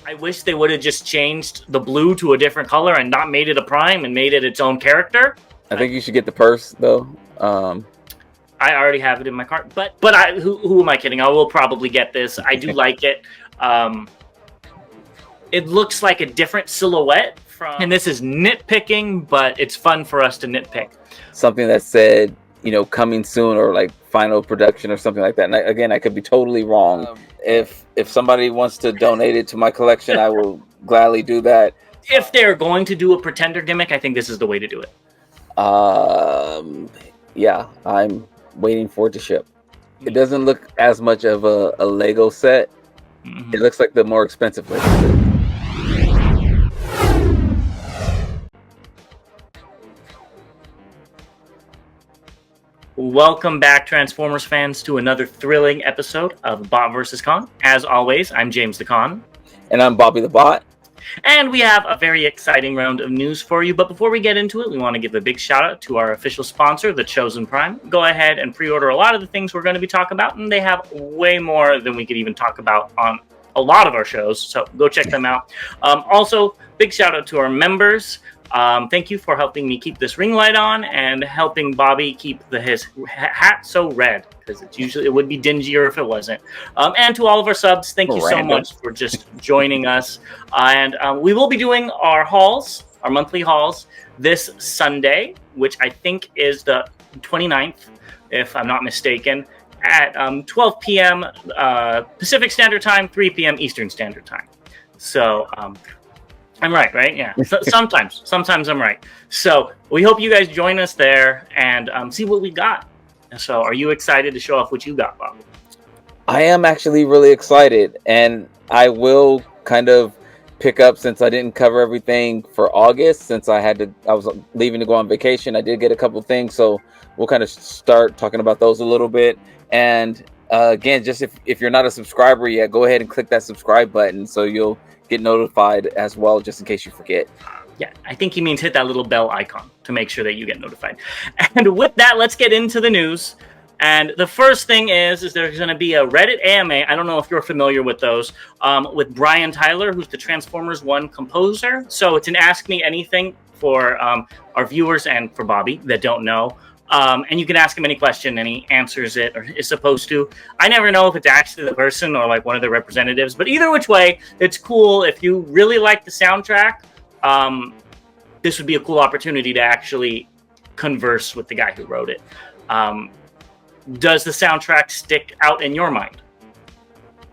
I wish they would have just changed the blue to a different color and not made it a prime and made it its own character. I think you should get the purse though. I already have it in my cart, but who am I kidding? I will probably get this. I do like it. It looks like a different silhouette and this is nitpicking, but it's fun for us to nitpick. Something that said, coming soon or like final production or something like that. And again, I could be totally wrong. If somebody wants to donate it to my collection, I will gladly do that. If they're going to do a pretender gimmick, I think this is the way to do it. Yeah, I'm waiting for it to ship. It doesn't look as much of a Lego set. Mm-hmm. It looks like the more expensive Lego set. Welcome back, Transformers fans, to another thrilling episode of Bot vs. Con. As always, I'm James the Con. And I'm Bobby the Bot. And we have a very exciting round of news for you. But before we get into it, we want to give a big shout out to our official sponsor, The Chosen Prime. Go ahead and pre-order a lot of the things we're going to be talking about, and they have way more than we could even talk about on a lot of our shows. So go check them out. Also, big shout out to our members. Thank you for helping me keep this ring light on and helping Bobby keep his hat so red, because it would be dingier if it wasn't. And to all of our subs, thank you so much for just joining us. And we will be doing our monthly hauls this Sunday, which I think is the 29th, if I'm not mistaken, at 12 p.m. Pacific Standard Time, 3 p.m. Eastern Standard Time. So I'm right? Yeah. Sometimes I'm right. So we hope you guys join us there and see what we got. So are you excited to show off what you got, Bob? I am actually really excited, and I will kind of pick up, since I didn't cover everything for August, since I was leaving to go on vacation. I did get a couple things, so we'll kind of start talking about those a little bit. And again, just if you're not a subscriber yet, go ahead and click that subscribe button so you'll get notified as well, just in case you forget. Yeah, I think he means hit that little bell icon to make sure that you get notified. And with that, let's get into the news. And the first thing is there's going to be a Reddit AMA. I don't know if you're familiar with those, with Brian Tyler, who's the Transformers 1 composer. So it's an Ask Me Anything for our viewers and for Bobby that don't know. And you can ask him any question and he answers it, or is supposed to. I never know if it's actually the person or like one of the representatives, but either which way, it's cool. If you really like the soundtrack, this would be a cool opportunity to actually converse with the guy who wrote it. Does the soundtrack stick out in your mind?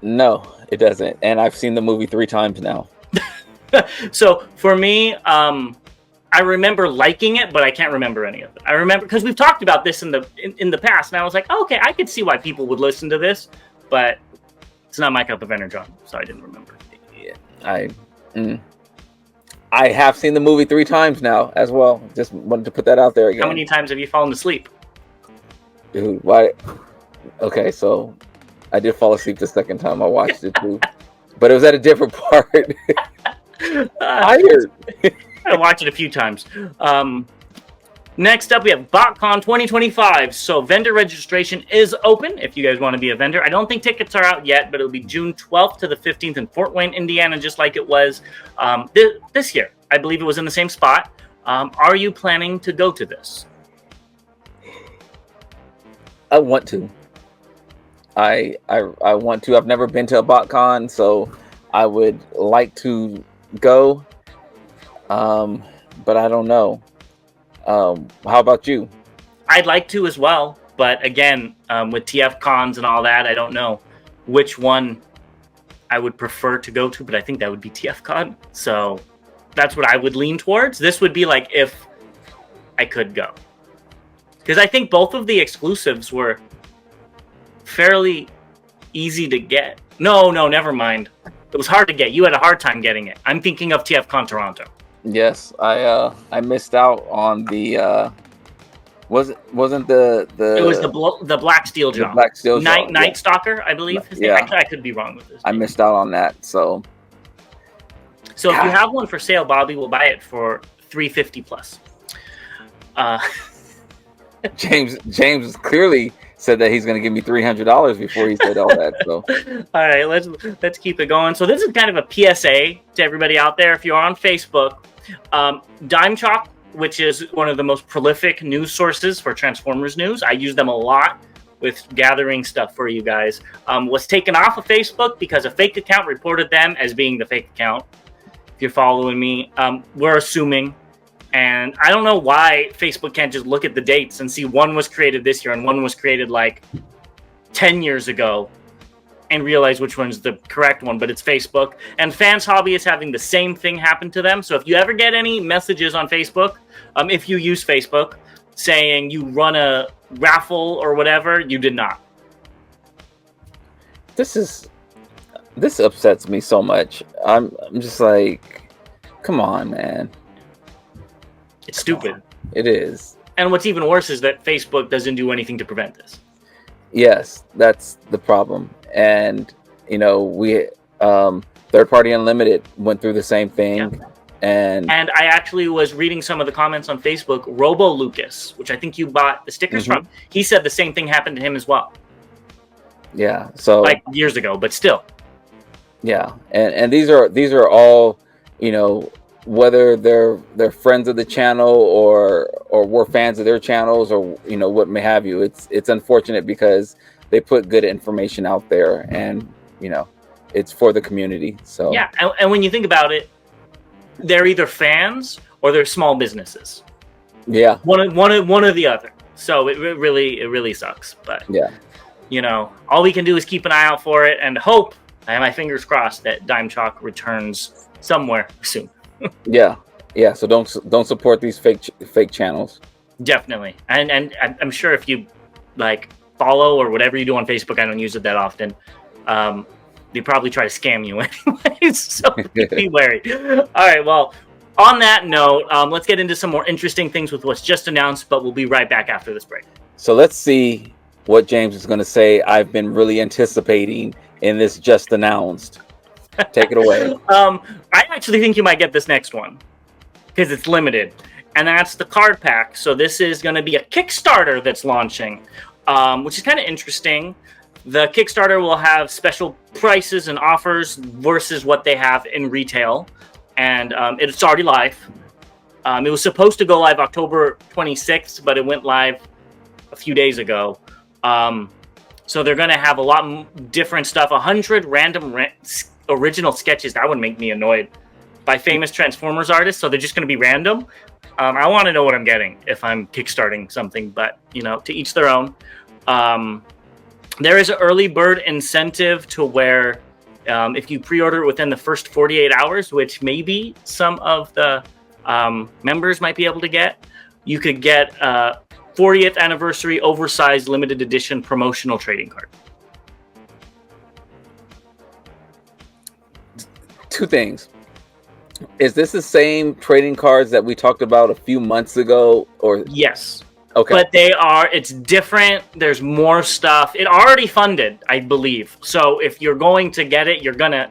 No, it doesn't. And I've seen the movie 3 times now. So for me, I remember liking it, but I can't remember any of it. I remember because we've talked about this in the past, and I was like, oh, okay, I could see why people would listen to this, but it's not my cup of energy, so I didn't remember. Yeah, I have seen the movie 3 times now as well. Just wanted to put that out there again. How many times have you fallen asleep? Dude, why? Okay, so I did fall asleep the second time I watched it too, but it was at a different part. Tired. I watched it a few times. Next up, we have BotCon 2025. So vendor registration is open if you guys want to be a vendor. I don't think tickets are out yet, but it'll be June 12th to the 15th in Fort Wayne, Indiana, just like it was this year. I believe it was in the same spot. Are you planning to go to this? I want to. I want to. I've never been to a BotCon, so I would like to go. But I don't know. How about you? I'd like to as well, but again, with TF cons and all that, I don't know which one I would prefer to go to, but I think that would be TF con. So that's what I would lean towards. This would be like if I could go, because I think both of the exclusives were fairly easy to get. No, never mind. It was hard to get. You had a hard time getting it. I'm thinking of TF con Toronto. Yes, I missed out on the wasn't the it was the Black Steel Jaw. Black Steel Jaw. Night Stalker, I believe. Yeah. I could be wrong with this. I missed out on that. So if you have one for sale, Bobby will buy it for $350 plus. James is clearly said that he's going to give me $300 before he said all that. So, all right, let's keep it going. So this is kind of a PSA to everybody out there. If you're on Facebook, Dime Chalk, which is one of the most prolific news sources for Transformers news, I use them a lot with gathering stuff for you guys, was taken off of Facebook because a fake account reported them as being the fake account. If you're following me, we're assuming. And I don't know why Facebook can't just look at the dates and see one was created this year and one was created like 10 years ago and realize which one's the correct one, but it's Facebook. And Fans Hobby is having the same thing happen to them. So if you ever get any messages on Facebook, if you use Facebook, saying you run a raffle or whatever, you did not. This upsets me so much. I'm just like, come on, man. It's stupid. It is. And what's even worse is that Facebook doesn't do anything to prevent this. Yes, that's the problem. And, we, Third Party Unlimited went through the same thing. Yeah. And I actually was reading some of the comments on Facebook. Robo Lucas, which I think you bought the stickers from, he said the same thing happened to him as well. Yeah. So like years ago, but still. Yeah. And these are all, whether they're friends of the channel or we're fans of their channels or what may have you. It's unfortunate because they put good information out there and it's for the community. So yeah, and when you think about it, they're either fans or they're small businesses. Yeah, one or the other. So it really sucks. But yeah, all we can do is keep an eye out for it and hope. I have my fingers crossed that Dime Chalk returns somewhere soon. Yeah. So don't support these fake channels. Definitely, and I'm sure if you like follow or whatever you do on Facebook, I don't use it that often. They probably try to scam you anyways, so be wary. All right, well, on that note, let's get into some more interesting things with what's just announced, but we'll be right back after this break. So let's see what James is going to say. I've been really anticipating in this just announced. Take it away. I actually think you might get this next one because it's limited, and that's the card pack. So this is going to be a Kickstarter that's launching, which is kind of interesting. The Kickstarter will have special prices and offers versus what they have in retail, and it's already live. It was supposed to go live October 26th, but it went live a few days ago. So they're going to have a lot different stuff, 100 random original sketches. That would make me annoyed, by famous Transformers artists. So they're just going to be random. I want to know what I'm getting if I'm kickstarting something, but to each their own. There is an early bird incentive to where if you pre-order it within the first 48 hours, which maybe some of the members might be able to get, you could get a 40th anniversary oversized limited edition promotional trading card. Two things. Is this the same trading cards that we talked about a few months ago? Or yes. Okay. But it's different. There's more stuff. It already funded, I believe. So if you're going to get it, you're going to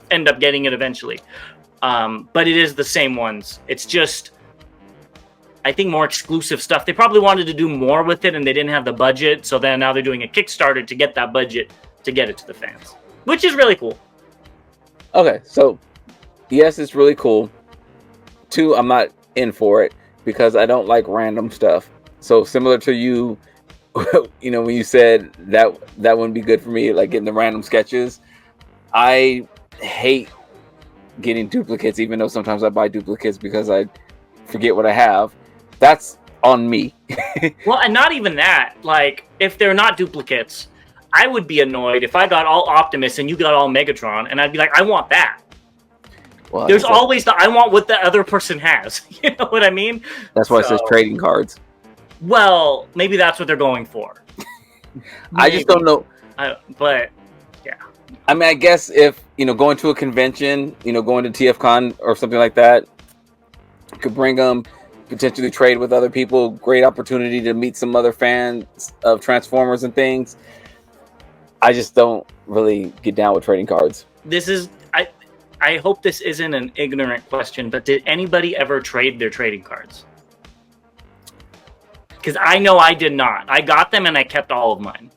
end up getting it eventually. But it is the same ones. It's just, I think, more exclusive stuff. They probably wanted to do more with it and they didn't have the budget. So then now they're doing a Kickstarter to get that budget to get it to the fans, which is really cool. Okay. So yes, it's really cool. Two, I'm not in for it because I don't like random stuff. So similar to you, when you said that wouldn't be good for me, like getting the random sketches. I hate getting duplicates, even though sometimes I buy duplicates because I forget what I have. That's on me. Well, and not even that. Like, if they're not duplicates, I would be annoyed if I got all Optimus and you got all Megatron, and I'd be like, I want that. Well, there's always I want what the other person has. You know what I mean? That's why it says trading cards. Well, maybe that's what they're going for. I just don't know. But yeah, I mean, I guess if going to a convention, going to TFCon or something like that, could bring them, potentially trade with other people. Great opportunity to meet some other fans of Transformers and things. I just don't really get down with trading cards. I hope this isn't an ignorant question, but did anybody ever trade their trading cards? Because I know I did not. I got them and I kept all of mine.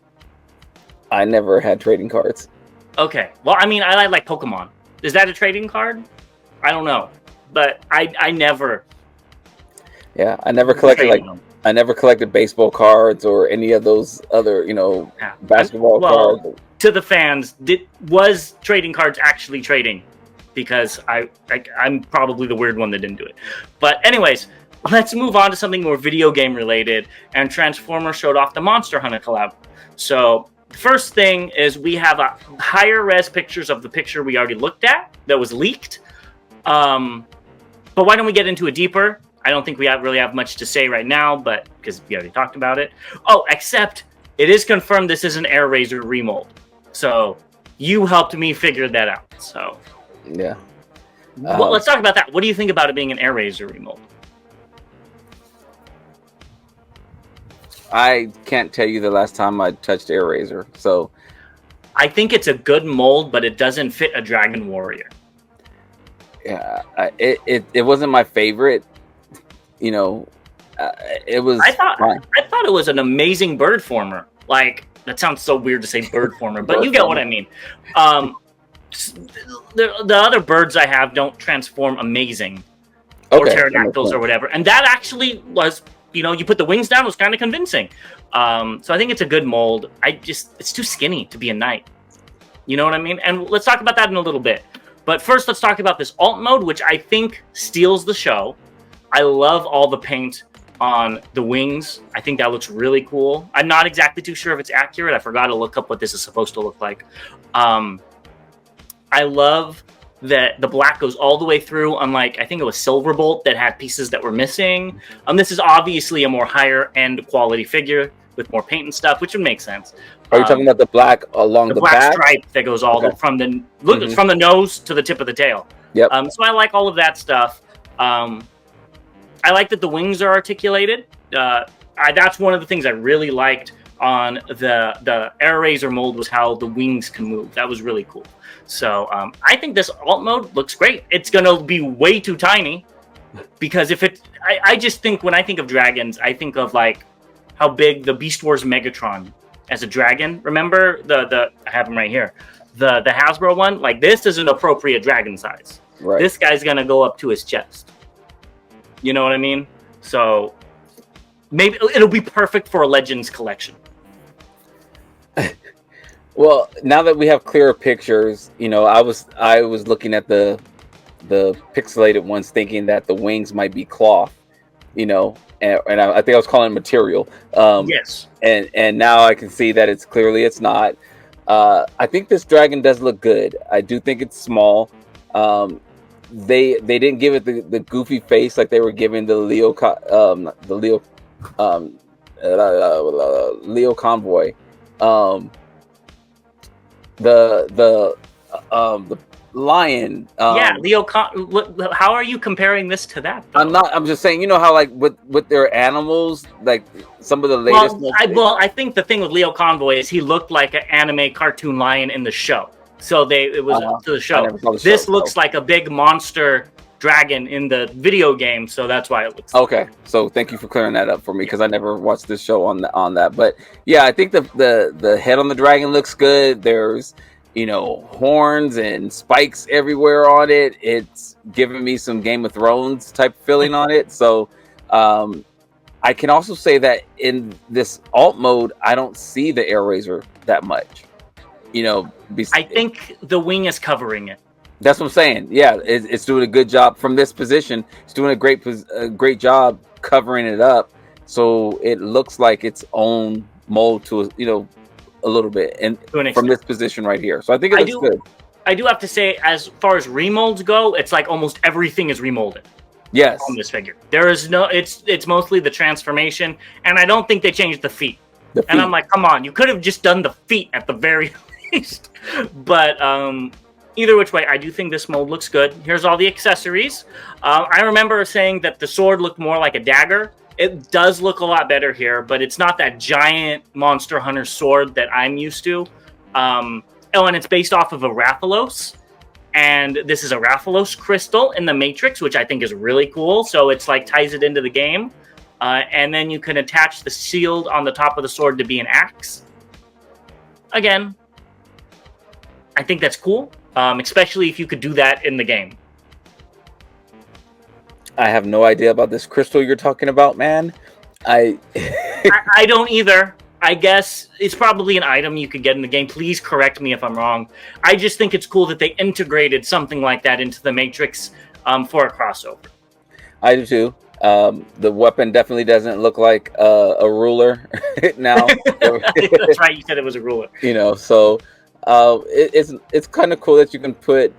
I never had trading cards. Okay. Well, I mean, I like Pokemon. Is that a trading card? I don't know. But I never... Yeah, I never collected baseball cards or any of those other, basketball cards. To the fans, was trading cards actually trading? Because I'm probably the weird one that didn't do it. But anyways, let's move on to something more video game related. And Transformers showed off the Monster Hunter collab. So the first thing is we have a higher res pictures of the picture we already looked at that was leaked. But why don't we get into it deeper? I don't think we really have much to say right now, but because we already talked about it. Oh, except it is confirmed this is an Airazor remold. So you helped me figure that out. So yeah. Well, let's talk about that. What do you think about it being an Airazor remold? I can't tell you the last time I touched Airazor, so I think it's a good mold, but it doesn't fit a Dragon Warrior. Yeah, it wasn't my favorite. It was. I thought it was an amazing bird former. Like, that sounds so weird to say bird former, but you get what I mean. The other birds I have don't transform amazing, or pterodactyls or whatever, and that actually was. You put the wings down, it was kind of convincing. So I think it's a good mold. It's too skinny to be a knight. You know what I mean? And let's talk about that in a little bit. But first, let's talk about this alt mode, which I think steals the show. I love all the paint on the wings. I think that looks really cool. I'm not exactly too sure if it's accurate. I forgot to look up what this is supposed to look like. I love that the black goes all the way through, unlike, I think it was Silverbolt that had pieces that were missing. This is obviously a more higher end quality figure with more paint and stuff, which would make sense. Are you talking about the black along the black back? stripe that goes all from the from the nose to the tip of the tail? Yep. So I like all of that stuff. I like that the wings are articulated. That's one of the things I really liked on the Airazor mold, was how the wings can move. That was really cool. So I think this alt mode looks great. It's going to be way too tiny, because I just think when I think of dragons, I think of like how big the Beast Wars Megatron as a dragon. Remember I have him right here. The Hasbro one, like, this is an appropriate dragon size. Right. This guy's going to go up to his chest. You know what I mean? So maybe it'll be perfect for a Legends collection. Well, now that we have clearer pictures, I was looking at the pixelated ones, thinking that the wings might be cloth, and I think I was calling it material. Yes. And now I can see that it's not. I think this dragon does look good. I do think it's small. They didn't give it the goofy face like they were giving the Leo Convoy. The lion. Leo. How are you comparing this to that, though? I'm just saying. How like with their animals, like some of the latest. I think the thing with Leo Convoy is he looked like an anime cartoon lion in the show. So it was to the show. This looks like a big monster dragon in the video game, so that's why it looks. Okay, so thank you for clearing that up for me, because I never watched this show on that. But yeah, I think the head on the dragon looks good. There's horns and spikes everywhere on it. It's giving me some Game of Thrones type feeling on it. So I can also say that in this alt mode, I don't see the Airazor that much. I think the wing is covering it. That's what I'm saying. Yeah, it's doing a good job from this position. It's doing a great job covering it up, so it looks like its own mold to a little bit, and from this position right here. So I think it looks good. I do have to say, as far as remolds go, it's like almost everything is remolded. Yes. On this figure, there is no. It's mostly the transformation, and I don't think they changed the feet. And I'm like, come on, you could have just done the feet at the very least. But either which way, I do think this mold looks good. Here's all the accessories. I remember saying that the sword looked more like a dagger. It does look a lot better here, but it's not that giant Monster Hunter sword that I'm used to. And it's based off of a Rathalos. And this is a Rathalos crystal in the Matrix, which I think is really cool. So it's like ties it into the game. and then you can attach the shield on the top of the sword to be an axe. Again, I think that's cool, especially if you could do that in the game. I have no idea about this crystal you're talking about, man. I don't either. I guess it's probably an item you could get in the game. Please correct me if I'm wrong. I just think it's cool that they integrated something like that into the Matrix for a crossover. I do too. The weapon definitely doesn't look like a ruler now. That's right. You said it was a ruler. You know, so it's kind of cool that you can put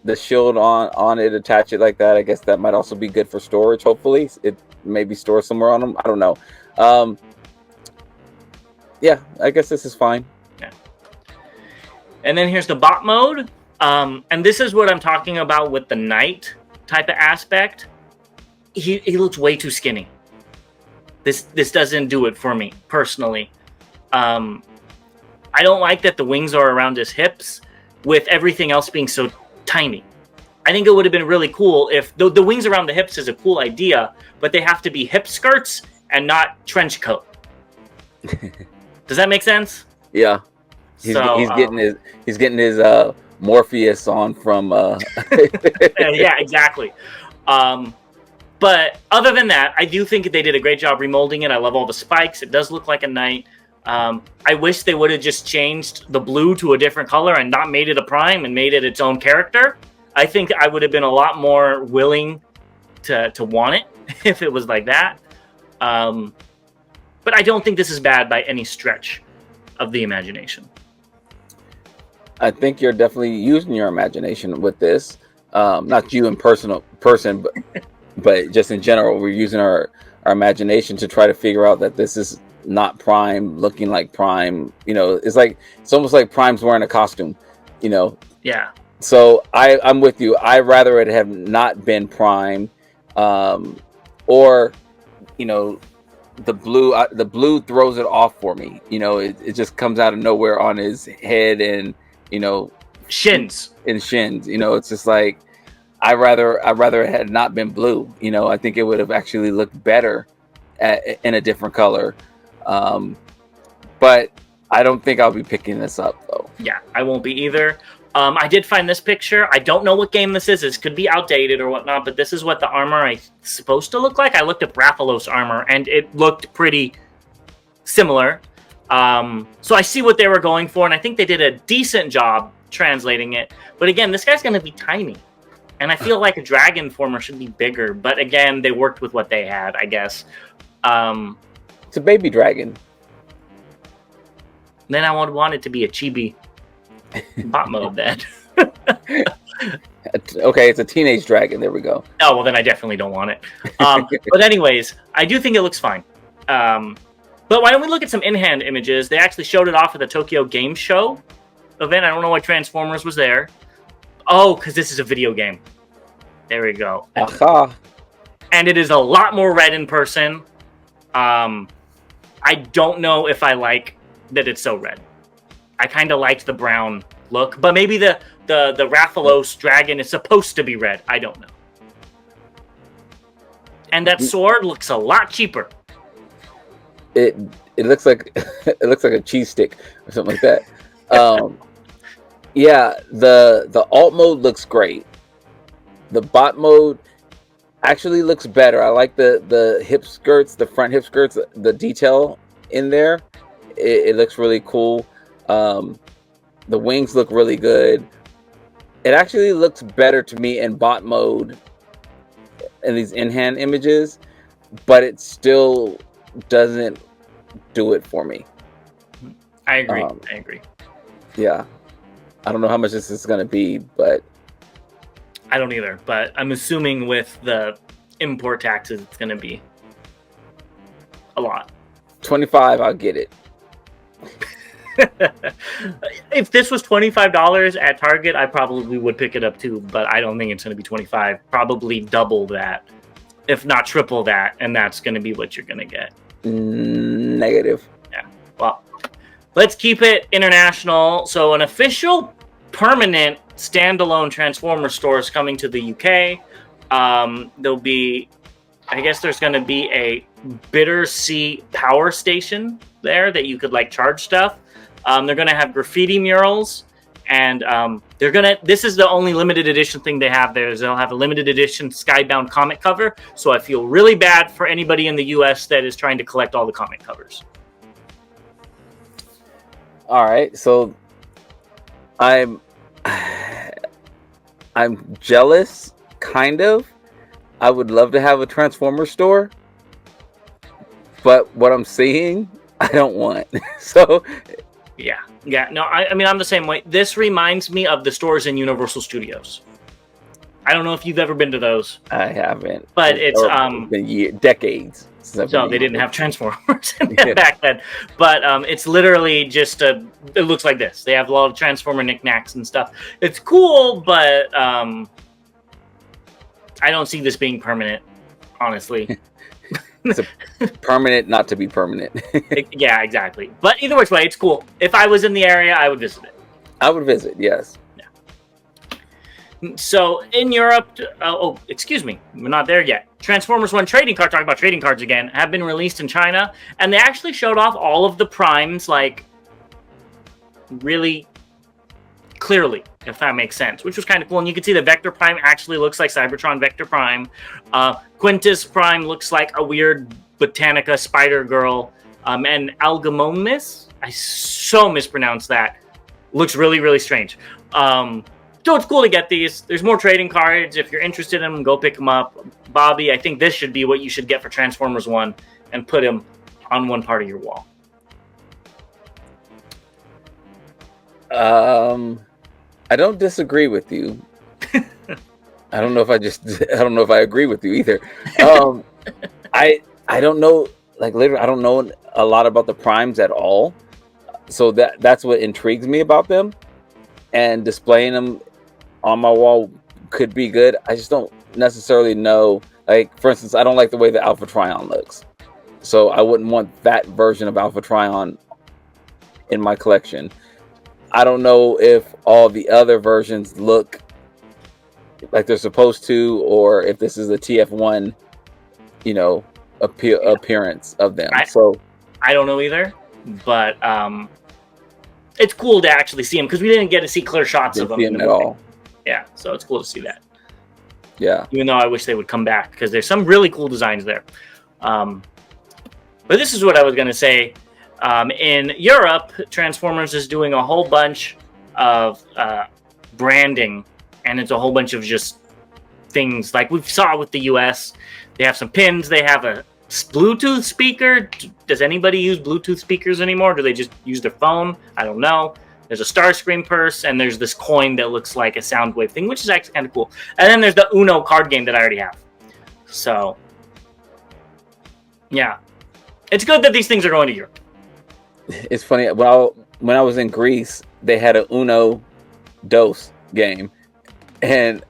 the shield on it, attach it like that. I guess that might also be good for storage. Hopefully, it may be stored somewhere on them. I don't know. Yeah, I guess this is fine. Yeah. And then here's the bot mode. And this is what I'm talking about with the knight type of aspect. He looks way too skinny. This doesn't do it for me, personally. I don't like that the wings are around his hips with everything else being so tiny. I think it would have been really cool if the wings around the hips is a cool idea, but they have to be hip skirts and not trench coat. Does that make sense? Yeah. He's getting his Morpheus on from yeah, exactly. But other than that, I do think they did a great job remolding it. I love all the spikes. It does look like a knight. I wish they would have just changed the blue to a different color and not made it a prime and made it its own character. I think I would have been a lot more willing to want it if it was like that. But I don't think this is bad by any stretch of the imagination. I think you're definitely using your imagination with this. Not you in person, but just in general, we're using our imagination to try to figure out that this is not Prime looking like Prime. You know, it's almost like Prime's wearing a costume, you know? Yeah. So I'm with you. I'd rather it have not been Prime, or, you know, the blue throws it off for me. You know, it just comes out of nowhere on his head and, you know, shins. You know, it's just like I'd rather it had not been blue. You know, I think it would have actually looked better in a different color. But I don't think I'll be picking this up though. Yeah, I won't be either. I did find this picture. I don't know what game this is. This could be outdated or whatnot, but this is what the armor is supposed to look like. I looked at Rathalos armor, and it looked pretty similar. So I see what they were going for, and I think they did a decent job translating it. But again, this guy's going to be tiny. And I feel like a dragon former should be bigger. But again, they worked with what they had, I guess. It's a baby dragon. Then I would want it to be a chibi bot mode then. Okay, it's a teenage dragon. There we go. Oh, well, then I definitely don't want it. But anyways, I do think it looks fine. But why don't we look at some in-hand images? They actually showed it off at the Tokyo Game Show event. I don't know why Transformers was there. Oh, because this is a video game. There we go. Aha. And it is a lot more red in person. I don't know if I like that it's so red. I kind of liked the brown look, but maybe the Rathalos dragon is supposed to be red. I don't know. And that sword looks a lot cheaper. It looks like it looks like a cheese stick or something like that. Yeah, the alt mode looks great. The bot mode actually looks better. I like the hip skirts, the front hip skirts, the detail in there. It looks really cool. The wings look really good. It actually looks better to me in bot mode in these in-hand images, but it still doesn't do it for me. I agree. Yeah. I don't know how much this is going to be, but I don't either, but I'm assuming with the import taxes, it's going to be a lot. 25, I'll get it. If this was $25 at Target, I probably would pick it up too, but I don't think it's going to be 25. Probably double that, if not triple that, and that's going to be what you're going to get. Negative. Yeah. Well, let's keep it international. So an official permanent standalone Transformer store is coming to the UK. There'll be, I guess there's going to be a Bittersea power station there that you could like charge stuff. They're gonna have graffiti murals, and this is the only limited edition thing they have there. Is they'll have a limited edition Skybound comic cover. So I feel really bad for anybody in the US that is trying to collect all the comic covers. All right, so I'm jealous, kind of. I would love to have a Transformer store, but what I'm seeing, I don't want. So yeah, no, I mean, I'm the same way. This reminds me of the stores in Universal Studios. I don't know if you've ever been to those. I haven't, but it's been decades. So they didn't have Transformers back then, but it's literally just it looks like this. They have a lot of Transformer knickknacks and stuff. It's cool, but I don't see this being permanent, honestly. It's a permanent, not to be permanent. Yeah, exactly. But either which way, it's cool. If I was in the area, I would visit it. I would visit, yes. So in Europe, excuse me, we're not there yet. Transformers 1 trading card, talking about trading cards again, have been released in China, and they actually showed off all of the primes, like, really clearly, if that makes sense, which was kind of cool. And you can see the Vector Prime actually looks like Cybertron Vector Prime. Quintus Prime looks like a weird Botanica Spider Girl. And Algamomis, I so mispronounced that, looks really, really strange. So it's cool to get these. There's more trading cards. If you're interested in them, go pick them up. Bobby, I think this should be what you should get for Transformers 1 and put him on one part of your wall. I don't disagree with you. I don't know if I agree with you either. I don't know, like literally, I don't know a lot about the primes at all. So that's what intrigues me about them. And displaying them on my wall could be good. I just don't necessarily know. Like, for instance, I don't like the way the Alpha Trion looks. So I wouldn't want that version of Alpha Trion in my collection. I don't know if all the other versions look like they're supposed to, or if this is a TF1, appearance of them. I don't know either, but it's cool to actually see them because we didn't get to see clear shots of them at all. Yeah, so it's cool to see that. Yeah. Even though I wish they would come back because there's some really cool designs there. But this is what I was going to say. In Europe, Transformers is doing a whole bunch of branding, and it's a whole bunch of just things like we saw with the US. They have some pins. They have a Bluetooth speaker. Does anybody use Bluetooth speakers anymore? Do they just use their phone? I don't know. There's a Starscream purse, and there's this coin that looks like a Soundwave thing, which is actually kind of cool. And then there's the Uno card game that I already have. So, yeah. It's good that these things are going to Europe. It's funny. Well, when I was in Greece, they had a Uno Dos game, and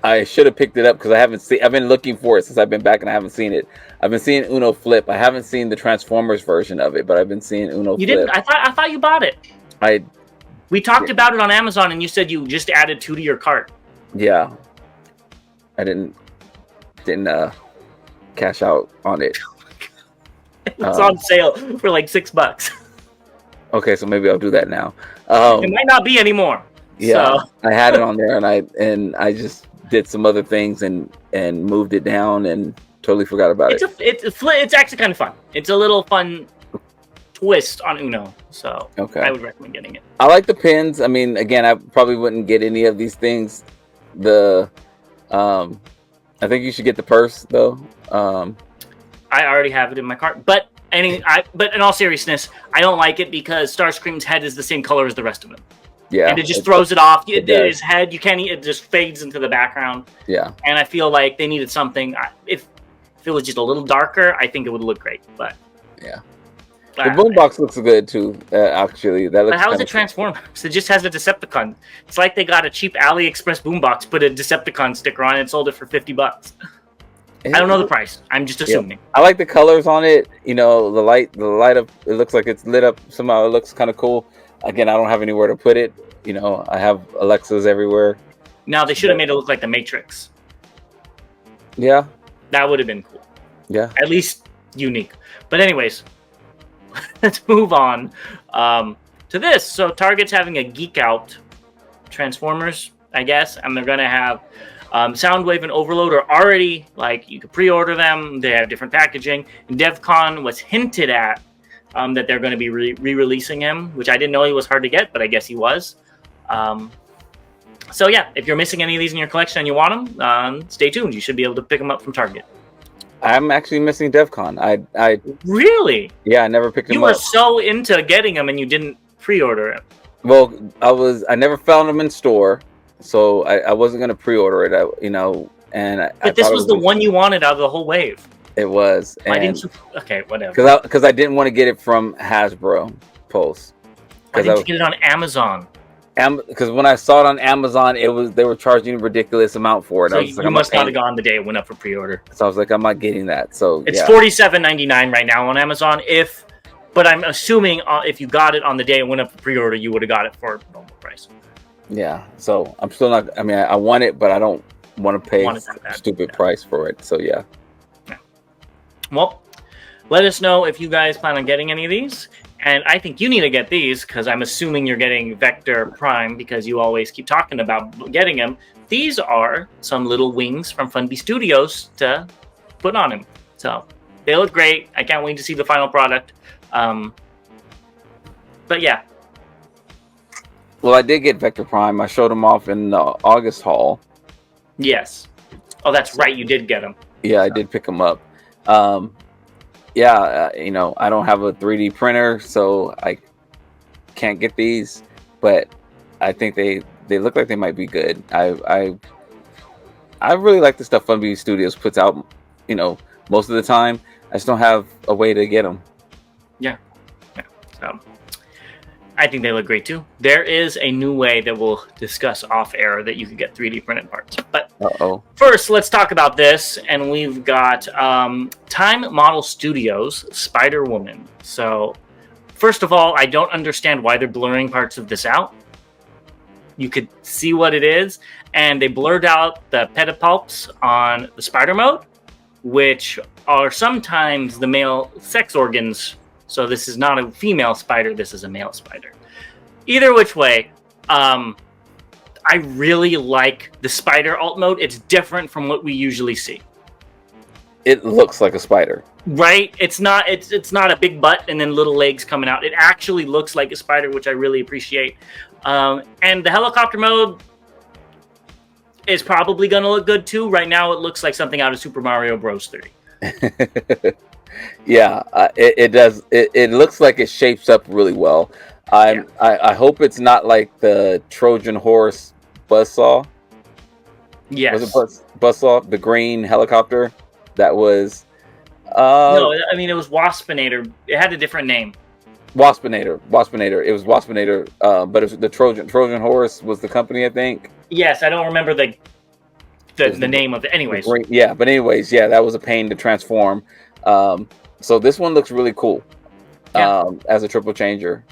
I should have picked it up because I've been looking for it since I've been back and I haven't seen it. I've been seeing Uno Flip. I haven't seen the Transformers version of it, but I've been seeing Uno Flip. You didn't? I thought you bought it. We talked about it on Amazon, and you said you just added 2 to your cart. Yeah, I didn't cash out on it. It's on sale for like $6. Okay, so maybe I'll do that now. It might not be anymore. Yeah, so. I had it on there, and I just did some other things and moved it down and totally forgot about it. It's actually kind of fun. It's a little fun twist on Uno, so okay. I would recommend getting it. I like the pins. I mean, again, I probably wouldn't get any of these things. I think you should get the purse though. I already have it in my cart, but in all seriousness, I don't like it because Starscream's head is the same color as the rest of him. Yeah, and it just throws it off. His head, it just fades into the background. Yeah, and I feel like they needed something. If it was just a little darker, I think it would look great. But yeah, the boombox looks good too. Actually, that looks. But how is it transformed? So it just has a Decepticon. It's like they got a cheap AliExpress boombox, put a Decepticon sticker on it, and sold it for $50. I don't know the price. I'm just assuming. Yeah. I like the colors on it. The light up. It looks like it's lit up somehow. It looks kind of cool. Again, I don't have anywhere to put it. I have Alexas everywhere. Now they should have made it look like the Matrix. Yeah, that would have been cool. Yeah, at least unique. But anyways, let's move on to this. So Target's having a Geek Out Transformers, I guess, and they're going to have Soundwave and Overload are already, like, you could pre-order them. They have different packaging. And DevCon was hinted at that they're going to be re-releasing him, which I didn't know he was hard to get, but I guess he was. So yeah, if you're missing any of these in your collection and you want them, stay tuned. You should be able to pick them up from Target. I'm actually missing DevCon. I Really? Yeah, I never picked him up. You were so into getting them and you didn't pre-order it. Well, I never found them in store, so I wasn't gonna pre-order it. But this was the one you wanted out of the whole wave. It was. Why didn't you? Okay, whatever. Because I didn't want to get it from Hasbro Pulse. Why didn't you get it on Amazon? Because when I saw it on Amazon, they were charging a ridiculous amount for it. So you must not have gone the day it went up for pre-order. So I was like, I'm not getting that. So it's $47.99 right now on Amazon. But I'm assuming if you got it on the day it went up for pre-order, you would have got it for normal price. Yeah. So I'm still not. I mean, I want it, but I don't want to pay a stupid price for it. So yeah. Well, let us know if you guys plan on getting any of these. And I think you need to get these because I'm assuming you're getting Vector Prime because you always keep talking about getting them. These are some little wings from Funby Studios to put on him. So they look great. I can't wait to see the final product. But yeah. Well, I did get Vector Prime. I showed him off in the August haul. Yes. Oh, that's right. You did get him. Yeah, I did pick him up. I don't have a 3D printer, so I can't get these, but I think they look like they might be good. I really like the stuff Funby Studios puts out, most of the time. I just don't have a way to get them. Yeah. So I think they look great too. There is a new way that we'll discuss off air that you can get 3D printed parts. But first, let's talk about this. And we've got Time Model Studios Spider Woman. So first of all, I don't understand why they're blurring parts of this out. You could see what it is. And they blurred out the pedipalps on the spider mode, which are sometimes the male sex organs. So this is not a female spider, this is a male spider. Either which way, I really like the spider alt mode. It's different from what we usually see. It looks like a spider. Right? It's not a big butt and then little legs coming out. It actually looks like a spider, which I really appreciate. And the helicopter mode is probably going to look good too. Right now it looks like something out of Super Mario Bros. 3. Yeah, it does. It looks like it shapes up really well. I hope it's not like the Trojan horse buzzsaw. Yes. Was it buzzsaw? The green helicopter that was. No, I mean it was Waspinator. It had a different name. Waspinator. It was Waspinator. But it was the Trojan horse was the company, I think. Yes, I don't remember the name of it. Anyways. Yeah, but anyways, yeah, that was a pain to transform. So this one looks really cool as a triple changer.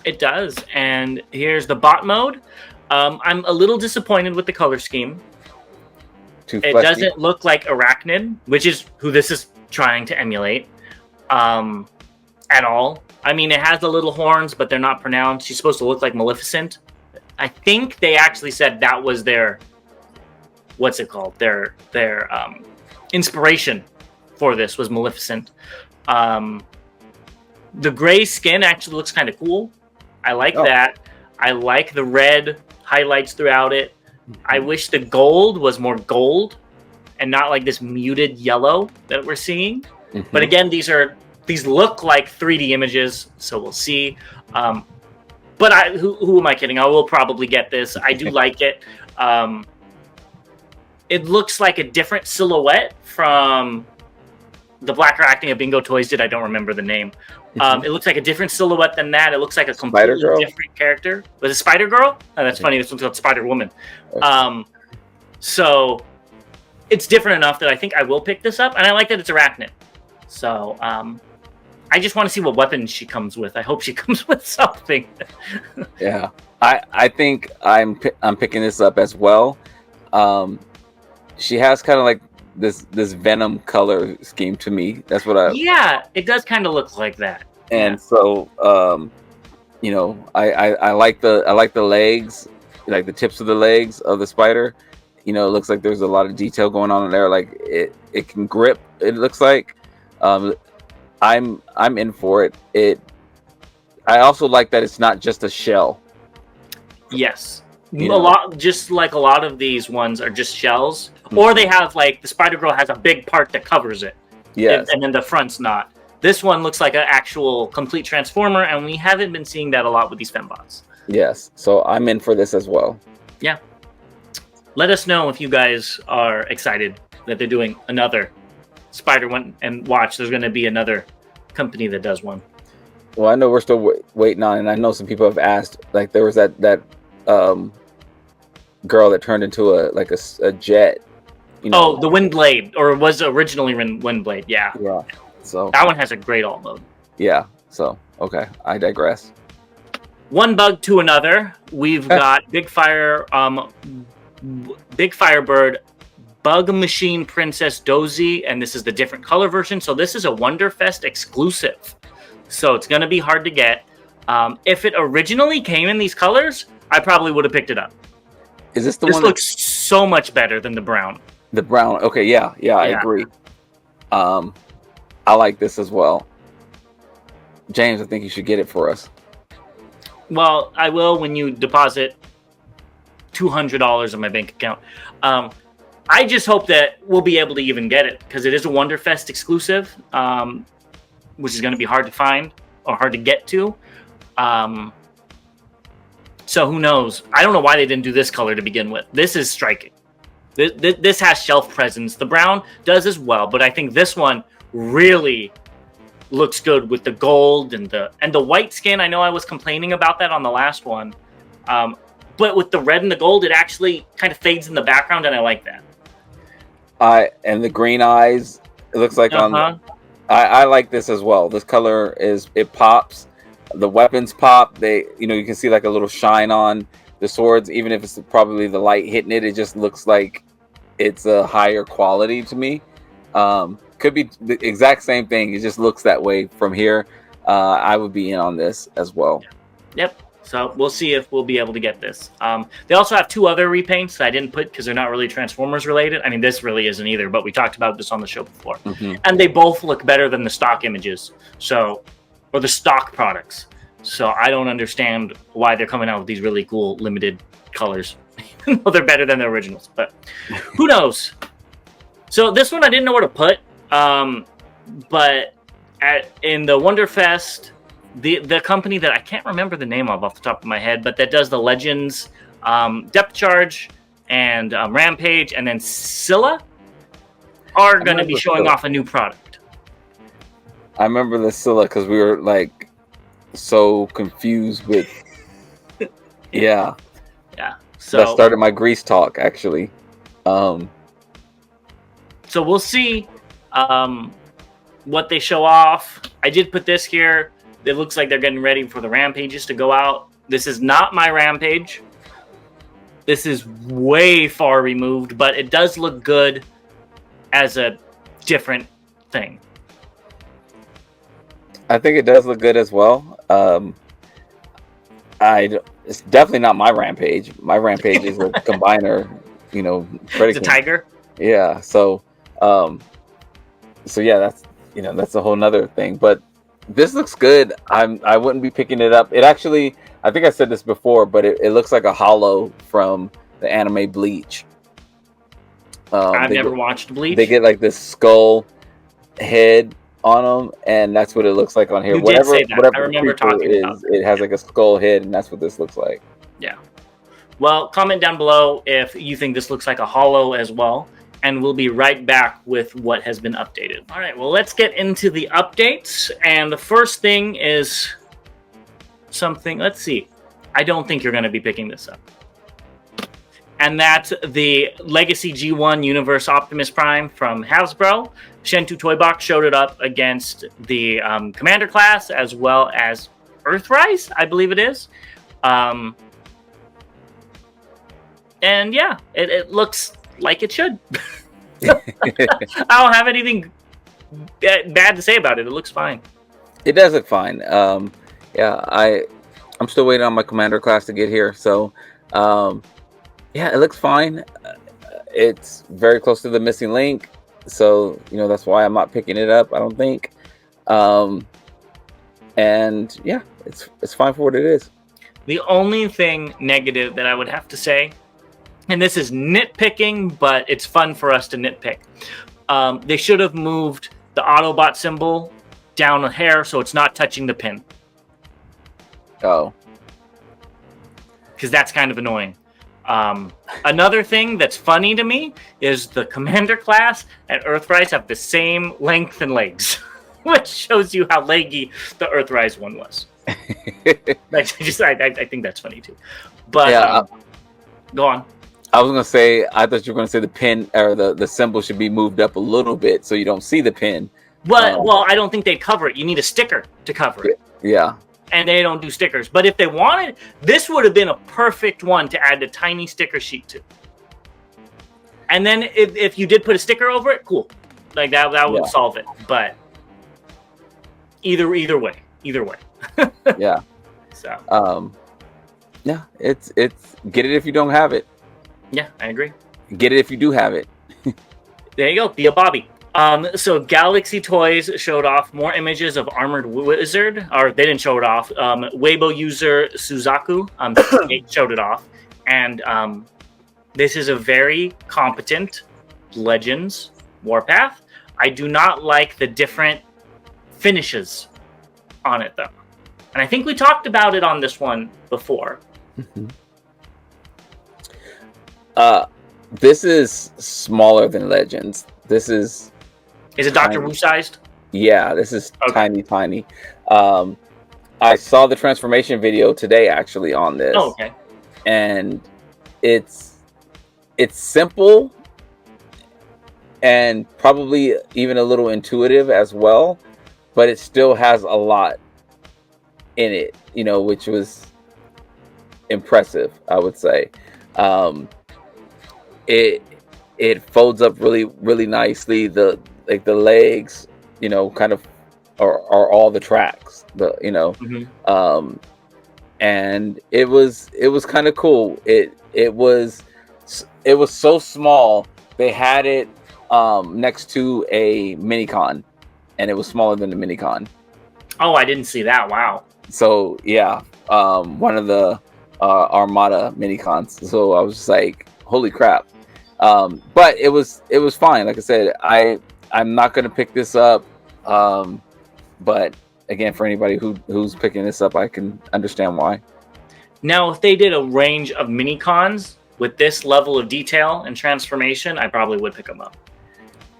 It does. And here's the bot mode. I'm a little disappointed with the color scheme. It doesn't look like Airachnid, which is who this is trying to emulate at all. I mean, it has the little horns, but they're not pronounced. She's supposed to look like Maleficent. I think they actually said that was their their inspiration for this was Maleficent. The gray skin actually looks kind of cool. I like that. I like the red highlights throughout it. I wish the gold was more gold and not like this muted yellow that we're seeing. But again, these look like 3D images, so we'll see. But who am I kidding? I will probably get this. I do like it. It looks like a different silhouette from the Black Arachne of Bingo Toys did. I don't remember the name. It looks like a different silhouette than that. It looks like a completely different character. Was it Spider Girl? Oh, that's funny. This one's called Spider Woman. So it's different enough that I think I will pick this up. And I like that it's Airachnid. So I just want to see what weapons she comes with. I hope she comes with something. Yeah. I think I'm picking this up as well. She has kind of like this Venom color scheme to me. That's what I. Yeah, it does kind of look like that. And so, you know, I like the legs, like the tips of the legs of the spider. You know, it looks like there's a lot of detail going on in there. Like it can grip. It looks like. I'm in for it. I also like that it's not just a shell. Yes. You A know? lot, just like a lot of these ones are just shells, or they have like the Spider Girl has a big part that covers it. Yes. And then the front's not. This one looks like an actual complete transformer, and we haven't been seeing that a lot with these fembots. Yes. So I'm in for this as well. Yeah. Let us know if you guys are excited that they're doing another Spider one, and watch. There's going to be another company that does one. Well, I know we're still waiting on, and I know some people have asked. Like there was that girl that turned into a jet. You know? Oh, the Windblade, or was originally Windblade. Yeah. Yeah. So that one has a great alt mode. Yeah. So okay, I digress. One bug to another. We've got Big Firebird, Bug Machine Princess Dozy, and this is the different color version. So this is a Wonderfest exclusive. So it's going to be hard to get. If it originally came in these colors, I probably would have picked it up. Is this the one? This one looks so much better than the brown. The brown. Okay, yeah, I agree. I like this as well. James, I think you should get it for us. Well, I will when you deposit $200 in my bank account. I just hope that we'll be able to even get it, because it is a Wonderfest exclusive, which is going to be hard to find or hard to get to. So who knows? I don't know why they didn't do this color to begin with. This is striking. This has shelf presence. The brown does as well, but I think this one really looks good with the gold and the white skin. I know I was complaining about that on the last one, but with the red and the gold, it actually kind of fades in the background, and I like that. And the green eyes, it looks like on. I like this as well. This color it pops. The weapons pop. You can see like a little shine on the swords, even if it's probably the light hitting it. It just looks like it's a higher quality to me. Could be the exact same thing. It just looks that way from here. I would be in on this as well. Yep. So we'll see if we'll be able to get this. They also have two other repaints that I didn't put because they're not really Transformers related. I mean, this really isn't either, but we talked about this on the show before. Mm-hmm. And they both look better than the stock images. Or the stock products. So I don't understand why they're coming out with these really cool limited colors. Well, they're better than the originals, but who knows? So this one I didn't know where to put. But in the Wonderfest, the company that I can't remember the name of off the top of my head, but that does the Legends, Depth Charge, and Rampage, and then Scylla are going to be showing off a new product. I remember the Scylla because we were like so confused with. Yeah. So that started my Grease talk, actually. So we'll see what they show off. I did put this here. It looks like they're getting ready for the Rampages to go out. This is not my Rampage. This is way far removed, but it does look good as a different thing. I think it does look good as well. It's definitely not my Rampage. My Rampage is a combiner, It's a tiger. Yeah. So yeah, that's a whole nother thing. But this looks good. I wouldn't be picking it up. It actually, I think I said this before, but it looks like a hollow from the anime Bleach. I've never watched Bleach. They get like this skull head on them, and that's what it looks like on here. Whatever I remember talking about it. It has like a skull head, and that's what this looks like. Yeah. Well, comment down below if you think this looks like a hollow as well, and we'll be right back with what has been updated. All right, well, let's get into the updates, and the first thing is something, let's see. I don't think you're going to be picking this up. And that's the Legacy G1 Universe Optimus Prime from Hasbro. Shentu Toy Box showed it up against the Commander class as well as Earthrise, I believe it is. And yeah, it looks like it should. I don't have anything bad to say about it. It looks fine. It does look fine. Yeah, I'm still waiting on my commander class to get here. So, yeah, it looks fine. It's very close to the missing link. So, that's why I'm not picking it up, I don't think. And yeah, it's fine for what it is. The only thing negative that I would have to say, and this is nitpicking, but it's fun for us to nitpick. They should have moved the Autobot symbol down a hair so it's not touching the pin. Oh. Because that's kind of annoying. Another thing that's funny to me is the Commander class and Earthrise have the same length and legs, which shows you how leggy the Earthrise one was. I think that's funny too. But yeah, go on. I was gonna say, I thought you were gonna say the pin or the symbol should be moved up a little bit so you don't see the pin. Well, I don't think they'd cover it. You need a sticker to cover it. Yeah. And they don't do stickers. But if they wanted, this would have been a perfect one to add a tiny sticker sheet to. And then if you did put a sticker over it, cool. Like that would solve it. But either way. Yeah. So. Yeah, it's get it if you don't have it. Yeah, I agree. Get it if you do have it. There you go. Be a Bobby. So Galaxy Toys showed off more images of Armored Wizard, or they didn't show it off. Weibo user Suzaku showed it off, and this is a very competent Legends Warpath. I do not like the different finishes on it though, and I think we talked about it on this one before. This is smaller than Legends. This is. Is it Dr. Wu sized? Yeah, this is tiny. I saw the transformation video today actually on this. Oh, okay. And it's simple and probably even a little intuitive as well, but it still has a lot in it, which was impressive, I would say. It folds up really, really nicely. The legs, kind of are all the tracks. And it was kind of cool. It was so small. They had it next to a Minicon, and it was smaller than the Minicon. Oh, I didn't see that. Wow. So yeah, one of the Armada Minicons. So I was just like, holy crap. But it was fine. Like I said, I'm not going to pick this up. But again, for anybody who's picking this up, I can understand why. Now, if they did a range of Minicons with this level of detail and transformation, I probably would pick them up.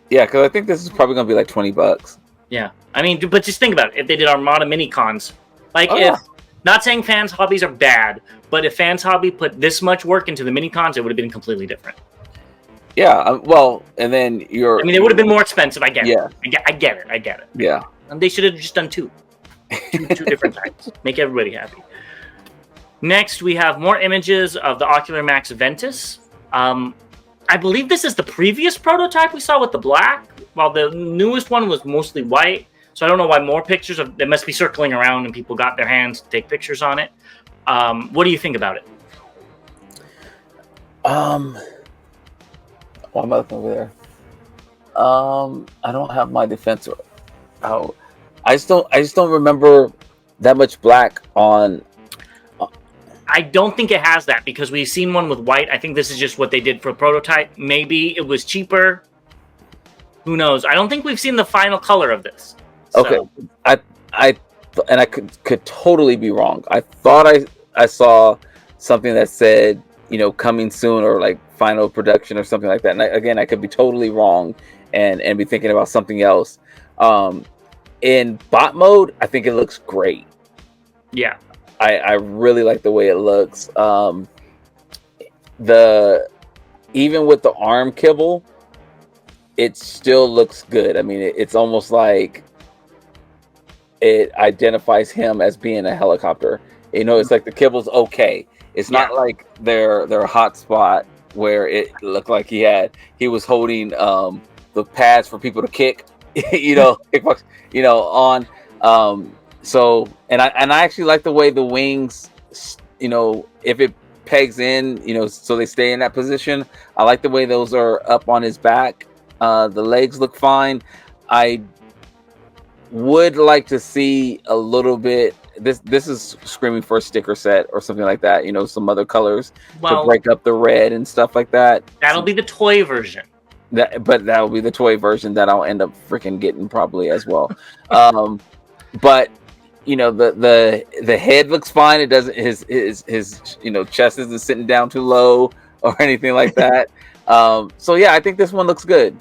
Yeah, because I think this is probably going to be like $20. Yeah. I mean, but just think about it. If they did Armada Minicons, not saying Fans Hobbies are bad, but if Fans Hobby put this much work into the Minicons, it would have been completely different. Yeah, well, and then it would have been more expensive. I get it. I get it. Yeah. And they should have just done two different types. Make everybody happy. Next, we have more images of the Ocular Max Ventus. I believe this is the previous prototype we saw with the black, while the newest one was mostly white. So I don't know why more pictures they must be circling around and people got their hands to take pictures on it. What do you think about it? Why am I looking over there? I don't have my defense. Oh, I just don't remember that much black on. I don't think it has that because we've seen one with white. I think this is just what they did for a prototype. Maybe it was cheaper. Who knows? I don't think we've seen the final color of this. Okay, so. I could totally be wrong. I thought I saw something that said, coming soon or like final production or something like that. And I could be totally wrong and be thinking about something else. In bot mode, I think it looks great. Yeah. I really like the way it looks. Even with the arm kibble, it still looks good. I mean, it's almost like it identifies him as being a helicopter. It's like the kibble's okay. It's not like their hot spot where it looked like he was holding the pads for people to kick, kickbox, on. So I actually like the way the wings, if it pegs in, so they stay in that position. I like the way those are up on his back. The legs look fine. I would like to see a little bit. This is screaming for a sticker set or something like that. Some other colors to break up the red and stuff like that. That'll be the toy version. But that will be the toy version that I'll end up freaking getting probably as well. But the head looks fine. It doesn't his chest isn't sitting down too low or anything like that. So yeah, I think this one looks good.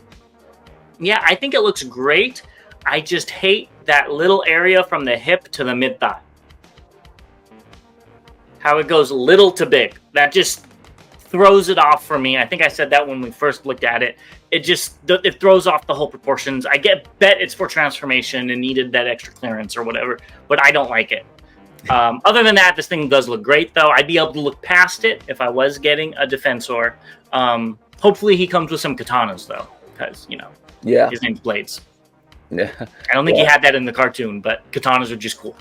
Yeah, I think it looks great. I just hate that little area from the hip to the mid thigh. How it goes little to big. That just throws it off for me. I think I said that when we first looked at it. It throws off the whole proportions. I bet it's for transformation and needed that extra clearance or whatever, but I don't like it. Other than that, this thing does look great, though. I'd be able to look past it if I was getting a Defensor. Hopefully he comes with some katanas, though, because, his name's Blades. Yeah. I don't think he had that in the cartoon, but katanas are just cool.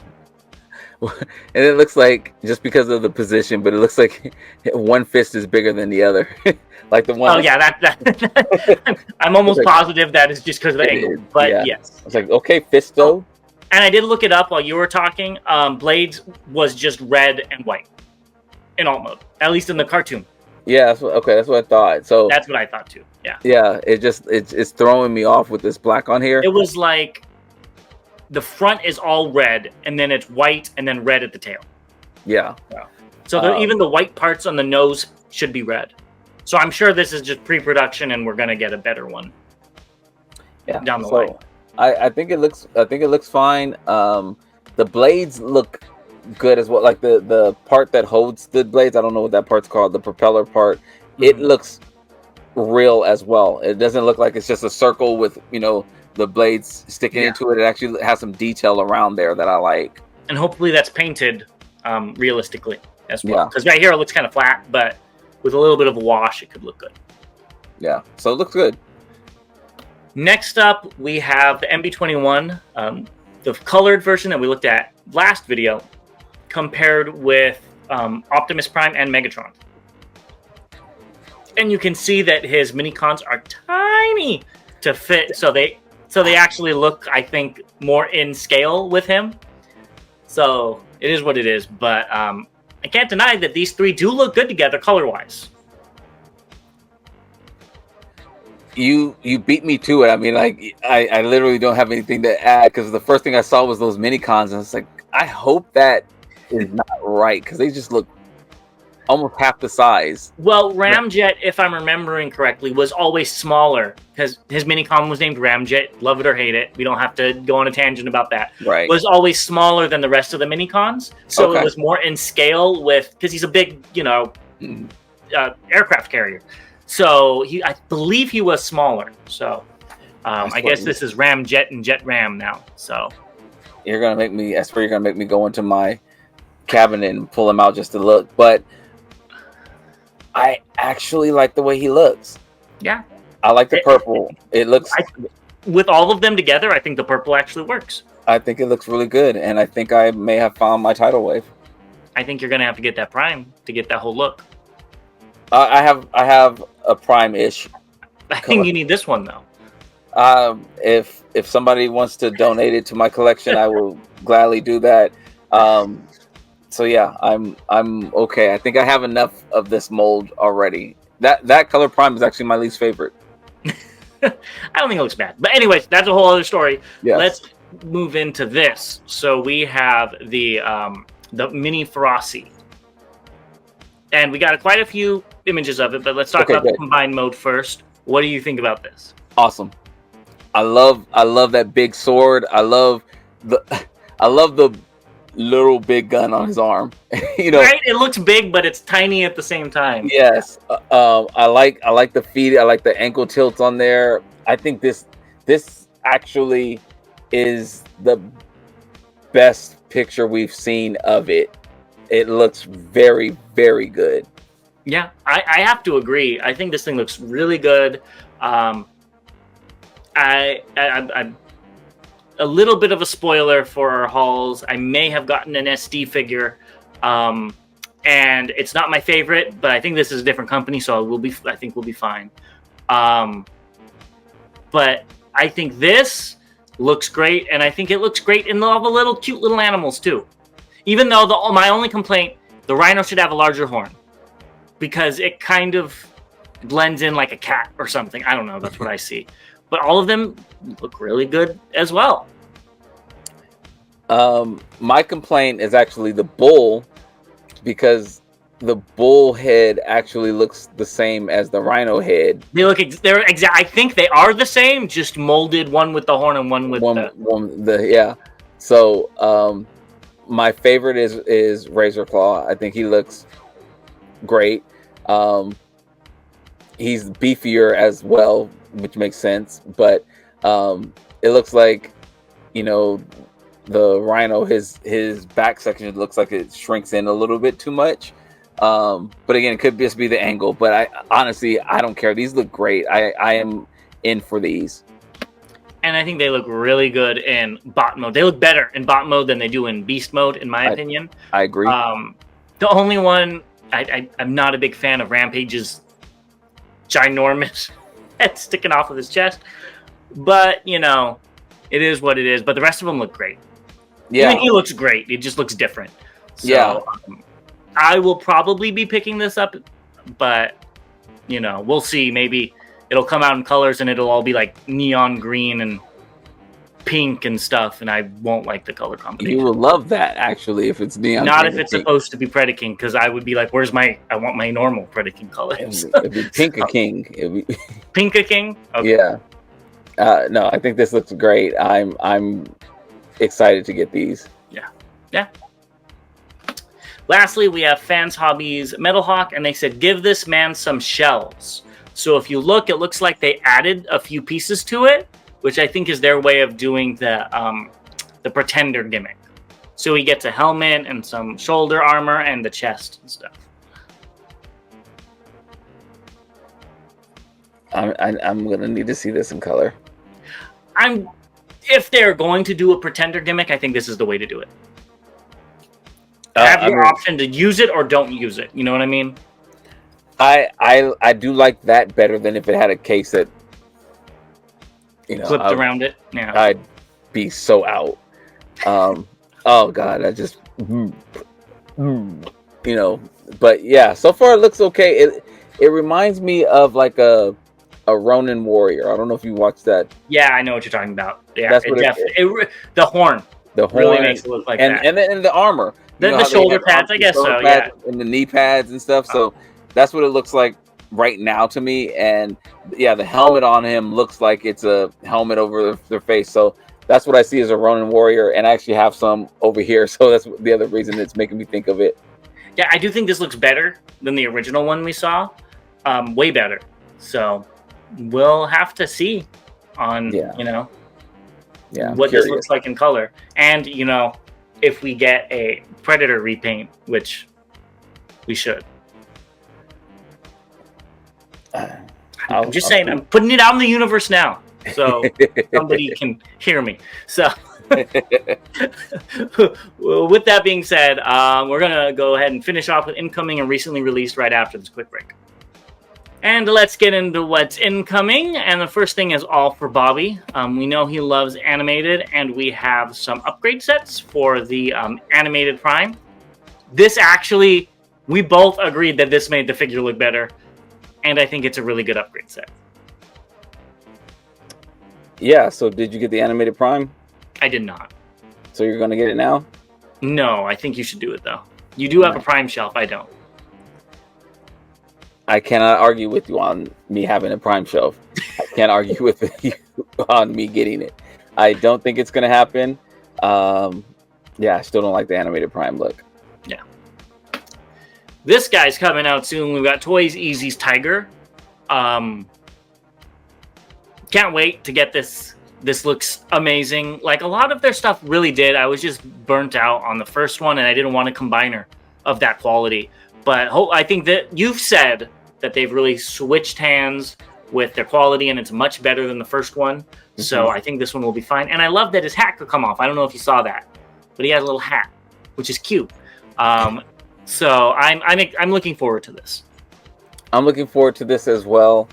And it looks like, just because of the position, but it looks like one fist is bigger than the other. Like the one. Oh yeah, that I'm almost positive that is just because of the angle. But yeah. Yes. It's like, okay, fisto. And I did look it up while you were talking. Blades was just red and white in alt mode, at least in the cartoon. Yeah, that's what I thought. So that's what I thought too. Yeah. Yeah, it's throwing me off with this black on here. It was like the front is all red, and then it's white, and then red at the tail. Yeah. So even the white parts on the nose should be red. So I'm sure this is just pre-production, and we're gonna get a better one. Yeah. Down the line. I think it looks fine. The blades look good as well. Like the part that holds the blades, I don't know what that part's called, the propeller part. Mm-hmm. It looks real as well. It doesn't look like it's just a circle with the blades sticking into it. It actually has some detail around there that I like. And hopefully that's painted realistically as well. Because right here it looks kind of flat, but with a little bit of a wash, it could look good. Yeah, so it looks good. Next up, we have the MB21, the colored version that we looked at last video, compared with Optimus Prime and Megatron. And you can see that his mini-cons are tiny to fit, so they actually look, I think, more in scale with him. So it is what it is, but I can't deny that these three do look good together color-wise. You beat me to it. I mean, like, I literally don't have anything to add, because the first thing I saw was those mini-cons, and it's like, I hope that is not right, because they just look almost half the size. Well, Ramjet, if I'm remembering correctly, was always smaller, because his mini-con was named Ramjet. Love it or hate it. We don't have to go on a tangent about that. Right. Was always smaller than the rest of the mini-cons, so It was more in scale because he's a big, aircraft carrier. So I believe he was smaller. So I guess this is Ramjet and Jet Ram now. So you're gonna make me go into my cabinet and pull him out just to look, but I actually like the way he looks. Yeah, I like the purple. It looks with all of them together, I think the purple actually works. I think it looks really good, and I think I may have found my tidal wave. I think you're gonna have to get that Prime to get that whole look. I have a Prime-ish. I think you need this one though. If somebody wants to donate it to my collection, I will gladly do that. So yeah, I'm okay. I think I have enough of this mold already. That color Prime is actually my least favorite. I don't think it looks bad, but anyways, that's a whole other story. Yes. Let's move into this. So we have the mini Ferocity. And we got quite a few images of it, but let's talk about the combined mode first. What do you think about this? Awesome. I love that big sword. I love the little big gun on his arm. Right? It looks big, but it's tiny at the same time. Yes. I like the feet. I like the ankle tilts on there. I think this actually is the best picture we've seen of it. It looks very, very good. Yeah, I have to agree. I think this thing looks really good. I'm a little bit of a spoiler for our hauls. I may have gotten an SD figure, and it's not my favorite, but I think this is a different company, so I think we'll be fine. But I think this looks great, and I think it looks great in all the little cute little animals too. Even though my only complaint, the rhino should have a larger horn, because it kind of blends in like a cat or something. I don't know. That's what I see. But all of them look really good as well. My complaint is actually the bull, because the bull head actually looks the same as the rhino head. They're exact. I think they are the same, just molded, one with the horn and one with yeah. So my favorite is Razor Claw. I think he looks great. He's beefier as well, which makes sense. But it looks like, the rhino, his back section looks like it shrinks in a little bit too much. But again, it could just be the angle. But I honestly don't care. These look great. I am in for these. And I think they look really good in bot mode. They look better in bot mode than they do in beast mode, in my opinion. I agree. The only one I'm not a big fan of Rampage's ginormous head sticking off of his chest. But, it is what it is. But the rest of them look great. Yeah. Even he looks great. It just looks different. So, yeah. I will probably be picking this up, but, we'll see. Maybe it'll come out in colors and it'll all be like neon green and pink and stuff, and I won't like the color combination. You will love that, actually, if it's neon. Not if it's supposed to be Predaking, because I would be like, I want my normal Predaking colors. It'd be Pinka King. Pinka King? Okay. Yeah. No, I think this looks great. I'm excited to get these. Yeah. Lastly, we have Fans Hobbies Metal Hawk, and they said, give this man some shells. So if you look, it looks like they added a few pieces to it, which I think is their way of doing the Pretender gimmick. So he gets a helmet and some shoulder armor and the chest and stuff. I'm gonna need to see this in color. If they're going to do a Pretender gimmick, I think this is the way to do it. Have your option to use it or don't use it. You know what I mean? I do like that better than if it had a case that clipped around it. Yeah, I'd be so out. Oh god, I just But yeah, so far it looks okay. It reminds me of like a Ronin warrior. I don't know if you watched that. Yeah, I know what you're talking about. Yeah, that's what the horn. The horn really makes it look like that. And the armor. The shoulder pads, I guess so, yeah. And the knee pads and stuff. So that's what it looks like right now to me. And yeah, the helmet on him looks like it's a helmet over their face. So that's what I see as a Ronin warrior. And I actually have some over here. So that's the other reason it's making me think of it. Yeah, I do think this looks better than the original one we saw. Way better. So we'll have to see on, what this looks like in color. And, if we get a Predator repaint, which we should. I'm just saying, I'm putting it out in the universe now, so somebody can hear me. So, with that being said, we're going to go ahead and finish off with incoming and recently released right after this quick break. And let's get into what's incoming. And the first thing is all for Bobby. We know he loves animated, and we have some upgrade sets for the animated Prime. This actually, we both agreed that this made the figure look better, and I think it's a really good upgrade set. Yeah, so did you get the animated Prime? I did not. So you're going to get it now? No, I think you should do it, though. You do have a Prime shelf, I don't. I cannot argue with you on me having a Prime shelf. I can't argue with you on me getting it. I don't think it's going to happen. Yeah, I still don't like the animated Prime look. Yeah. This guy's coming out soon. We've got Toys Easy's Tiger. Can't wait to get this. This looks amazing. Like, a lot of their stuff really did. I was just burnt out on the first one, and I didn't want a combiner of that quality. But I think that you've said that they've really switched hands with their quality, and it's much better than the first one. So I think this one will be fine. And I love that his hat could come off. I don't know if you saw that, but he has a little hat, which is cute. So I'm looking forward to this. I'm looking forward to this as well.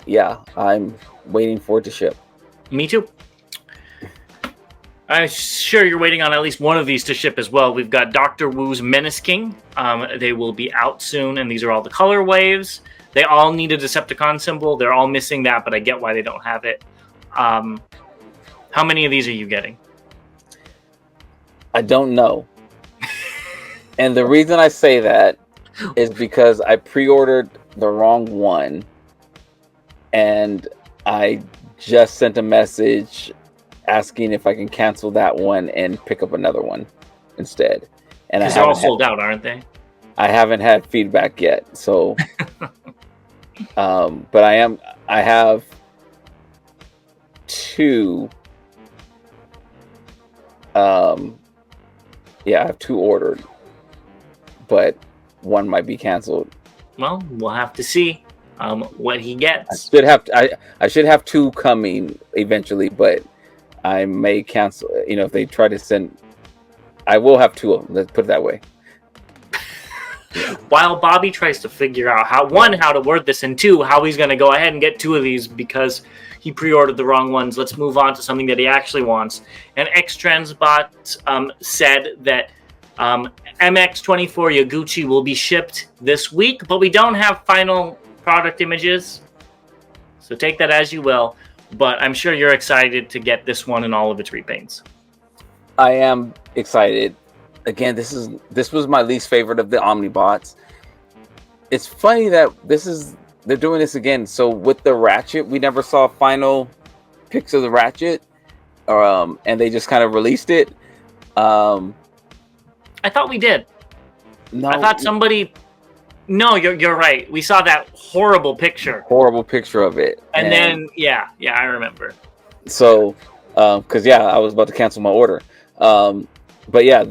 Yeah, I'm waiting for it to ship. Me too. I'm sure you're waiting on at least one of these to ship as well. We've got Dr. Wu's Menace King. They will be out soon, and these are all the color waves. They all need a Decepticon symbol. They're all missing that, but I get why they don't have it. How many of these are you getting? I don't know. And the reason I say that is because I pre-ordered the wrong one, and I just sent a message asking if I can cancel that one and pick up another one instead. And because they're all sold out, aren't they? I haven't had feedback yet, so but I have two. Yeah, I have two ordered, but one might be canceled. Well, we'll have to see what he gets. I should have two coming eventually, but I may cancel. You know, if they try to send, I will have two of them. Let's put it that way. While Bobby tries to figure out how to word this, and two, how he's going to go ahead and get two of these because he pre-ordered the wrong ones. Let's move on to something that he actually wants. And X-Transbot said that MX-24 Yaguchi will be shipped this week, but we don't have final product images. So take that as you will. But I'm sure you're excited to get this one and all of its repaints. I am excited. Again, this was my least favorite of the Omnibots. It's funny that they're doing this again. So with the Ratchet, we never saw final pics of the Ratchet, and they just kind of released it. I thought we did. No, I thought somebody. No, you're right. We saw that horrible picture. Horrible picture of it, and then yeah, I remember. So, because I was about to cancel my order. But yeah,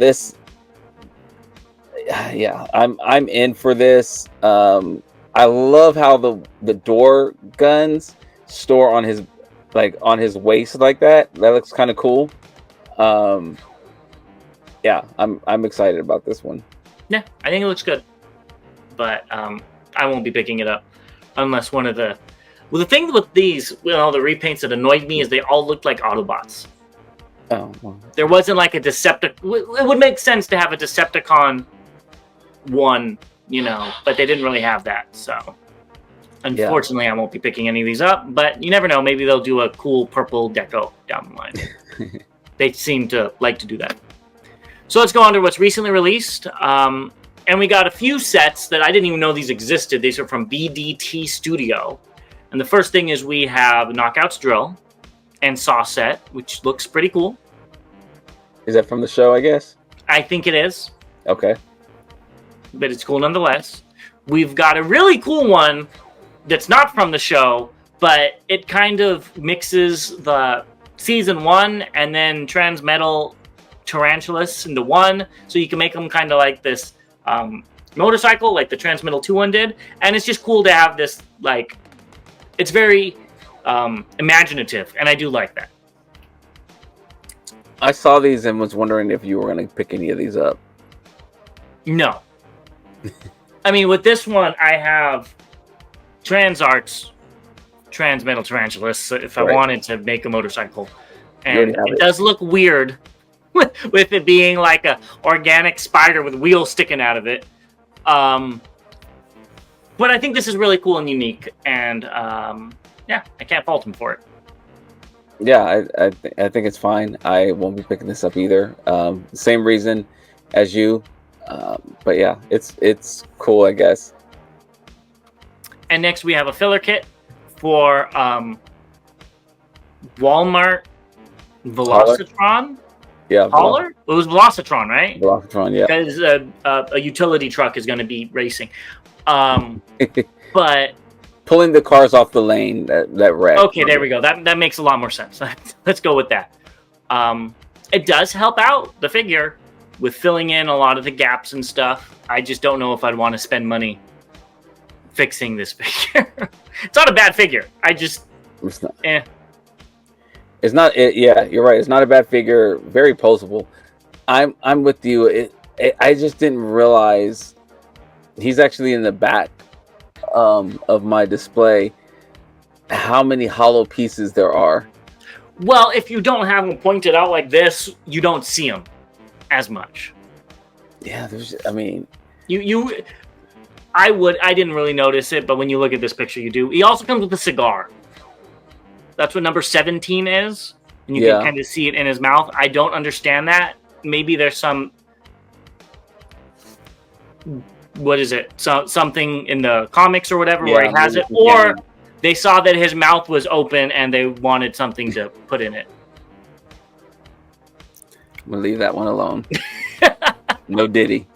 I'm in for this. I love how the door guns store on his waist like that. That looks kind of cool. Yeah, I'm excited about this one. Yeah, I think it looks good, but I won't be picking it up unless one of the. Well, the thing with these, all the repaints that annoyed me is they all looked like Autobots. Oh, well. There wasn't like a Decepticon. It would make sense to have a Decepticon one, but they didn't really have that. So, unfortunately, I won't be picking any of these up. But you never know. Maybe they'll do a cool purple deco down the line. They seem to like to do that. So let's go on to what's recently released. And we got a few sets that I didn't even know these existed. These are from BDT Studio. And the first thing is we have Knockout's Drill and Saw set, which looks pretty cool. Is that from the show, I guess? I think it is. Okay. But it's cool nonetheless. We've got a really cool one that's not from the show, but it kind of mixes the season 1 and then Transmetal Tarantulas into one, so you can make them kind of like this motorcycle, like the Transmetal 2 one did. And it's just cool to have this, it's very imaginative, and I do like that. I saw these and was wondering if you were going to pick any of these up. No. I mean, with this one, I have Transart's Transmetal Tarantulas if I wanted to make a motorcycle. And it does look weird with it being like a organic spider with wheels sticking out of it. But I think this is really cool and unique, and I can't fault him for it. Yeah, I think it's fine. I won't be picking this up either. Same reason as you, but yeah, it's cool, I guess. And next we have a filler kit for Walmart Velocitron. Yeah, Hauler? It was Velocitron, right? Velocitron, yeah. Because a utility truck is going to be racing. But pulling the cars off the lane that wreck. Okay, there we go. That makes a lot more sense. Let's go with that. It does help out the figure, with filling in a lot of the gaps and stuff. I just don't know if I'd want to spend money fixing this figure. It's not a bad figure. It's not. It's not. Yeah, you're right. It's not a bad figure. Very posable. I'm with you. I just didn't realize he's actually in the back of my display. How many hollow pieces there are? Well, if you don't have them pointed out like this, you don't see them as much. Yeah, I mean, I didn't really notice it, but when you look at this picture, you do. He also comes with a cigar. That's what number 17 is, and you can kind of see it in his mouth. I don't understand that. Maybe there's some, what is it? Something in the comics or whatever where he has it, or they saw that his mouth was open and they wanted something to put in it. We'll leave that one alone. No Diddy.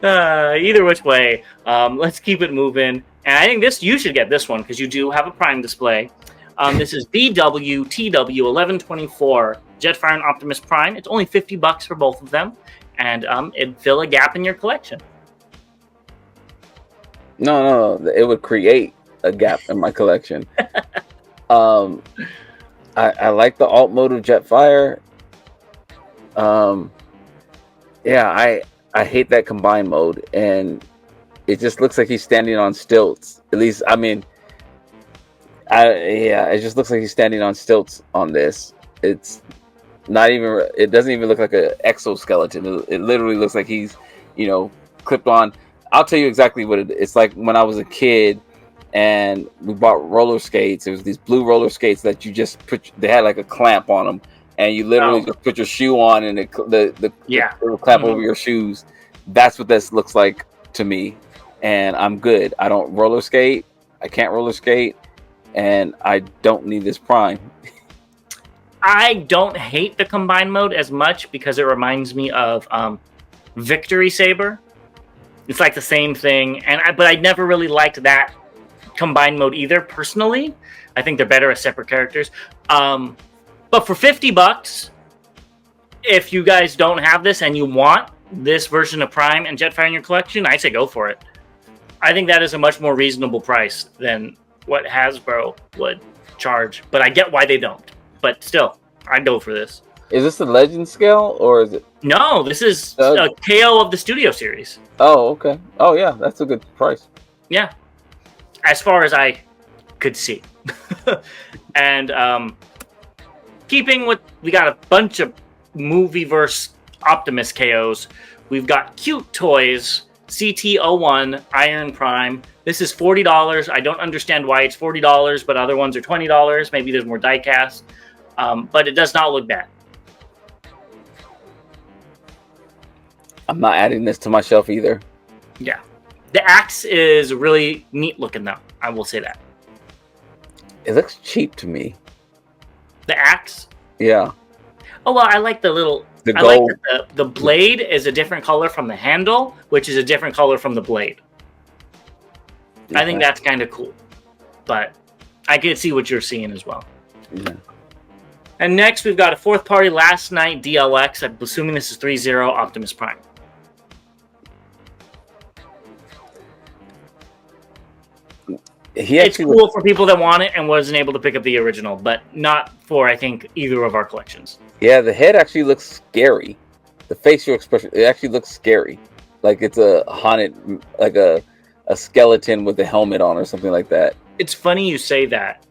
Either which way, let's keep it moving. And I think you should get this one because you do have a Prime display. This is BWTW 1124 Jetfire and Optimus Prime. It's only $50 for both of them, and it'd fill a gap in your collection. No, it would create a gap in my collection. I like the alt mode of Jetfire. Yeah, I hate that combined mode, and it just looks like he's standing on stilts. At least, I mean, it just looks like he's standing on stilts on this. It's not even. It doesn't even look like an exoskeleton. It literally looks like he's, clipped on. I'll tell you exactly what it's like. When I was a kid, and we bought roller skates. It was these blue roller skates that you just put. They had like a clamp on them, and you literally just put your shoe on, and it will clamp over your shoes. That's what this looks like to me, and I'm good. I don't roller skate. I can't roller skate, and I don't need this Prime. I don't hate the combined mode as much because it reminds me of Victory Saber. It's like the same thing, but I never really liked that combined mode either. Personally, I think they're better as separate characters. But for $50, if you guys don't have this and you want this version of Prime and Jetfire in your collection, I say go for it. I think that is a much more reasonable price than what Hasbro would charge. But I get why they don't. But still, I'd go for this. Is this the Legend scale, or is it? No, this is a KO of the Studio Series. Oh, okay. Oh, yeah, that's a good price. Yeah, as far as I could see. And keeping with, we got a bunch of Movieverse Optimus KOs. We've got Cute Toys, CT01, Iron Prime. This is $40. I don't understand why it's $40, but other ones are $20. Maybe there's more die-cast. But it does not look bad. I'm not adding this to my shelf either. Yeah. The axe is really neat looking, though. I will say that. It looks cheap to me. The axe? Yeah. Oh, well, I like the little... The I gold. like that the blade is a different color from the handle, which is a different color from the blade. Okay. I think that's kind of cool. But I can see what you're seeing as well. Yeah. And next, we've got a fourth party Last Night DLX. I'm assuming this is 3-0 Optimus Prime. It's cool for people that want it and wasn't able to pick up the original, but not for, I think, either of our collections. Yeah, the head actually looks scary. The facial expression, it actually looks scary. Like it's a haunted, like a skeleton with a helmet on or something like that. It's funny you say that,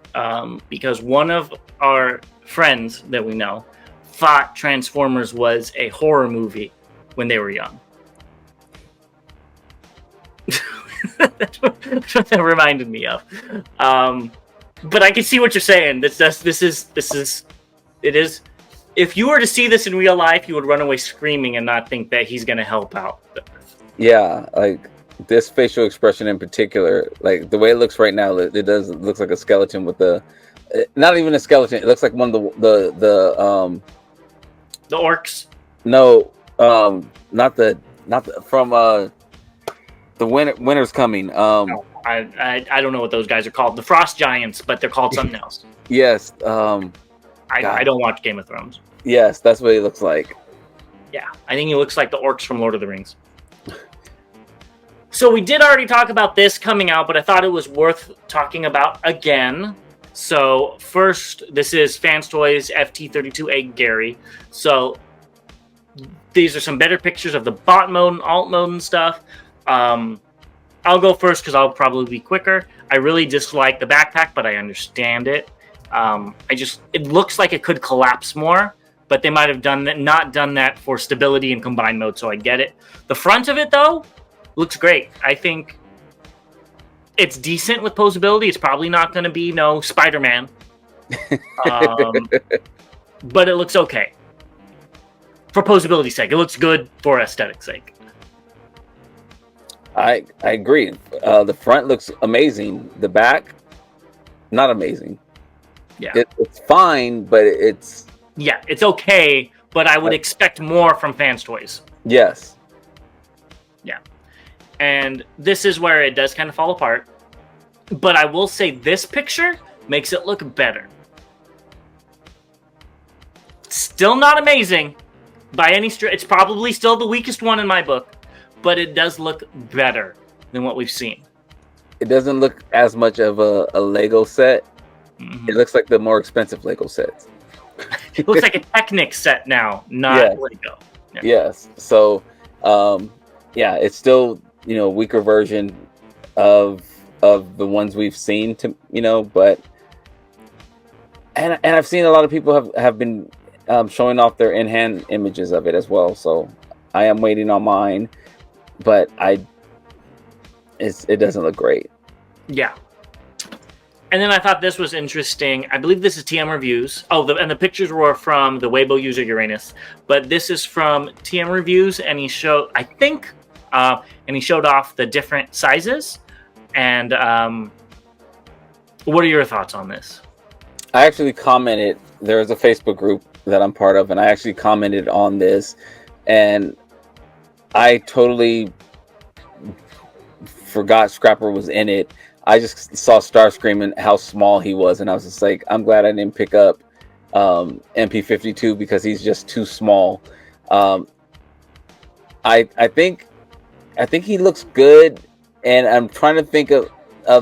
because one of our friends that we know thought Transformers was a horror movie when they were young. That's what that reminded me of. But I can see what you're saying. This is. If you were to see this in real life, you would run away screaming and not think that he's going to help out. Yeah, like this facial expression in particular, like the way it looks right now, it looks like a skeleton with not even a skeleton. It looks like one of the orcs. No, not the from the winter's coming. No, I don't know what those guys are called. The Frost Giants, but they're called something else. Yes. I don't watch Game of Thrones. Yes, that's what he looks like. Yeah, I think he looks like the orcs from Lord of the Rings. So we did already talk about this coming out, but I thought it was worth talking about again. So first, this is Fanstoys FT32A Gary. So these are some better pictures of the bot mode and alt mode and stuff. I'll go first because I'll probably be quicker. I really dislike the backpack, but I understand it. It looks like it could collapse more, but they might have not done that for stability and combined mode, so I get it. The front of it, though, looks great. I think it's decent with posability. It's probably not going to be no Spider-Man, but it looks okay. For posability's sake, it looks good for aesthetic's sake. I agree. The front looks amazing. The back, not amazing. Yeah, it's fine, but it's okay. But I would expect more from Fanstoys. Yes. Yeah, and this is where it does kind of fall apart. But I will say this picture makes it look better. Still not amazing by any stretch. It's probably still the weakest one in my book, but it does look better than what we've seen. It doesn't look as much of a Lego set. Mm-hmm. It looks like the more expensive Lego sets. It looks like a Technic set now, not Lego. Yeah. Yes. So, it's still, weaker version of the ones we've seen, but and I've seen a lot of people have been showing off their in-hand images of it as well. So I am waiting on mine, but it doesn't look great. Yeah. And then I thought this was interesting. I believe this is TM Reviews. And the pictures were from the Weibo user Uranus, but this is from TM Reviews, and he showed off the different sizes. And what are your thoughts on this? I actually commented. There's a Facebook group that I'm part of, and I actually commented on this, and I totally forgot Scrapper was in it. I just saw Starscream and how small he was, and I was just like, I'm glad I didn't pick up MP52 because he's just too small. I think he looks good, and I'm trying to think of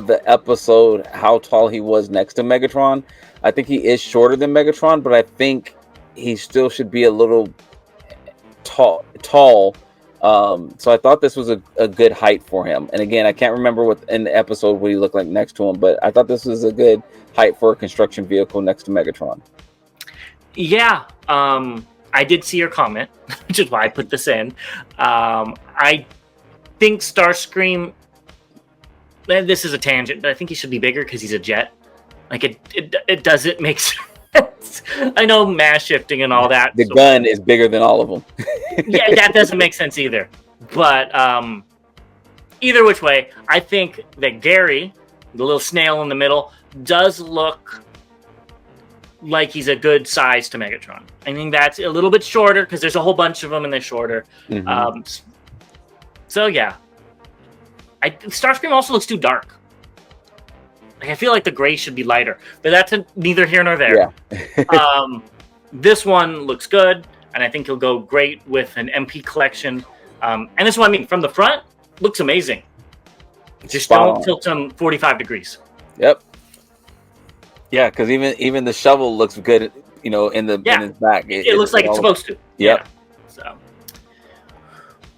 the episode how tall he was next to Megatron. I think he is shorter than Megatron, but I think he still should be a little tall. So I thought this was a good height for him. And again, I can't remember what in the episode what he looked like next to him, but I thought this was a good height for a construction vehicle next to Megatron. Yeah, I did see your comment, which is why I put this in. I think Starscream, this is a tangent, but I think he should be bigger because he's a jet. Like, it doesn't make sense. I know mass shifting and all that. The gun is bigger than all of them. Yeah, that doesn't make sense either. But either which way, I think that Gary, the little snail in the middle, does look like he's a good size to Megatron. I think that's a little bit shorter because there's a whole bunch of them and they're shorter. Mm-hmm. So yeah, Starscream also looks too dark. Like, I feel like the gray should be lighter, but that's neither here nor there. Yeah. This one looks good, and I think he'll go great with an MP collection. And this is what I mean. From the front, looks amazing. Just don't tilt him 45 degrees. Yep. Yeah, because even the shovel looks good, in his back. It looks like it's supposed to. Yep. Yeah. So.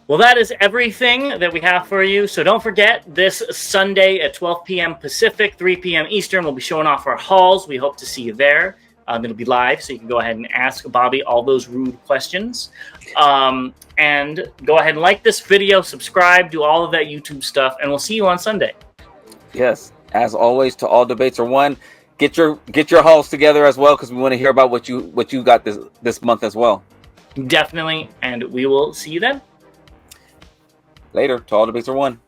Well, that is everything that we have for you. So don't forget, this Sunday at 12 p.m. Pacific, 3 p.m. Eastern, we'll be showing off our hauls. We hope to see you there. It'll be live, so you can go ahead and ask Bobby all those rude questions. And go ahead and like this video, subscribe, do all of that YouTube stuff, and we'll see you on Sunday. Yes, as always, to all debates are won. Get your hauls together as well, because we want to hear about what you got this month as well. Definitely, and we will see you then. Later, to all debates are won.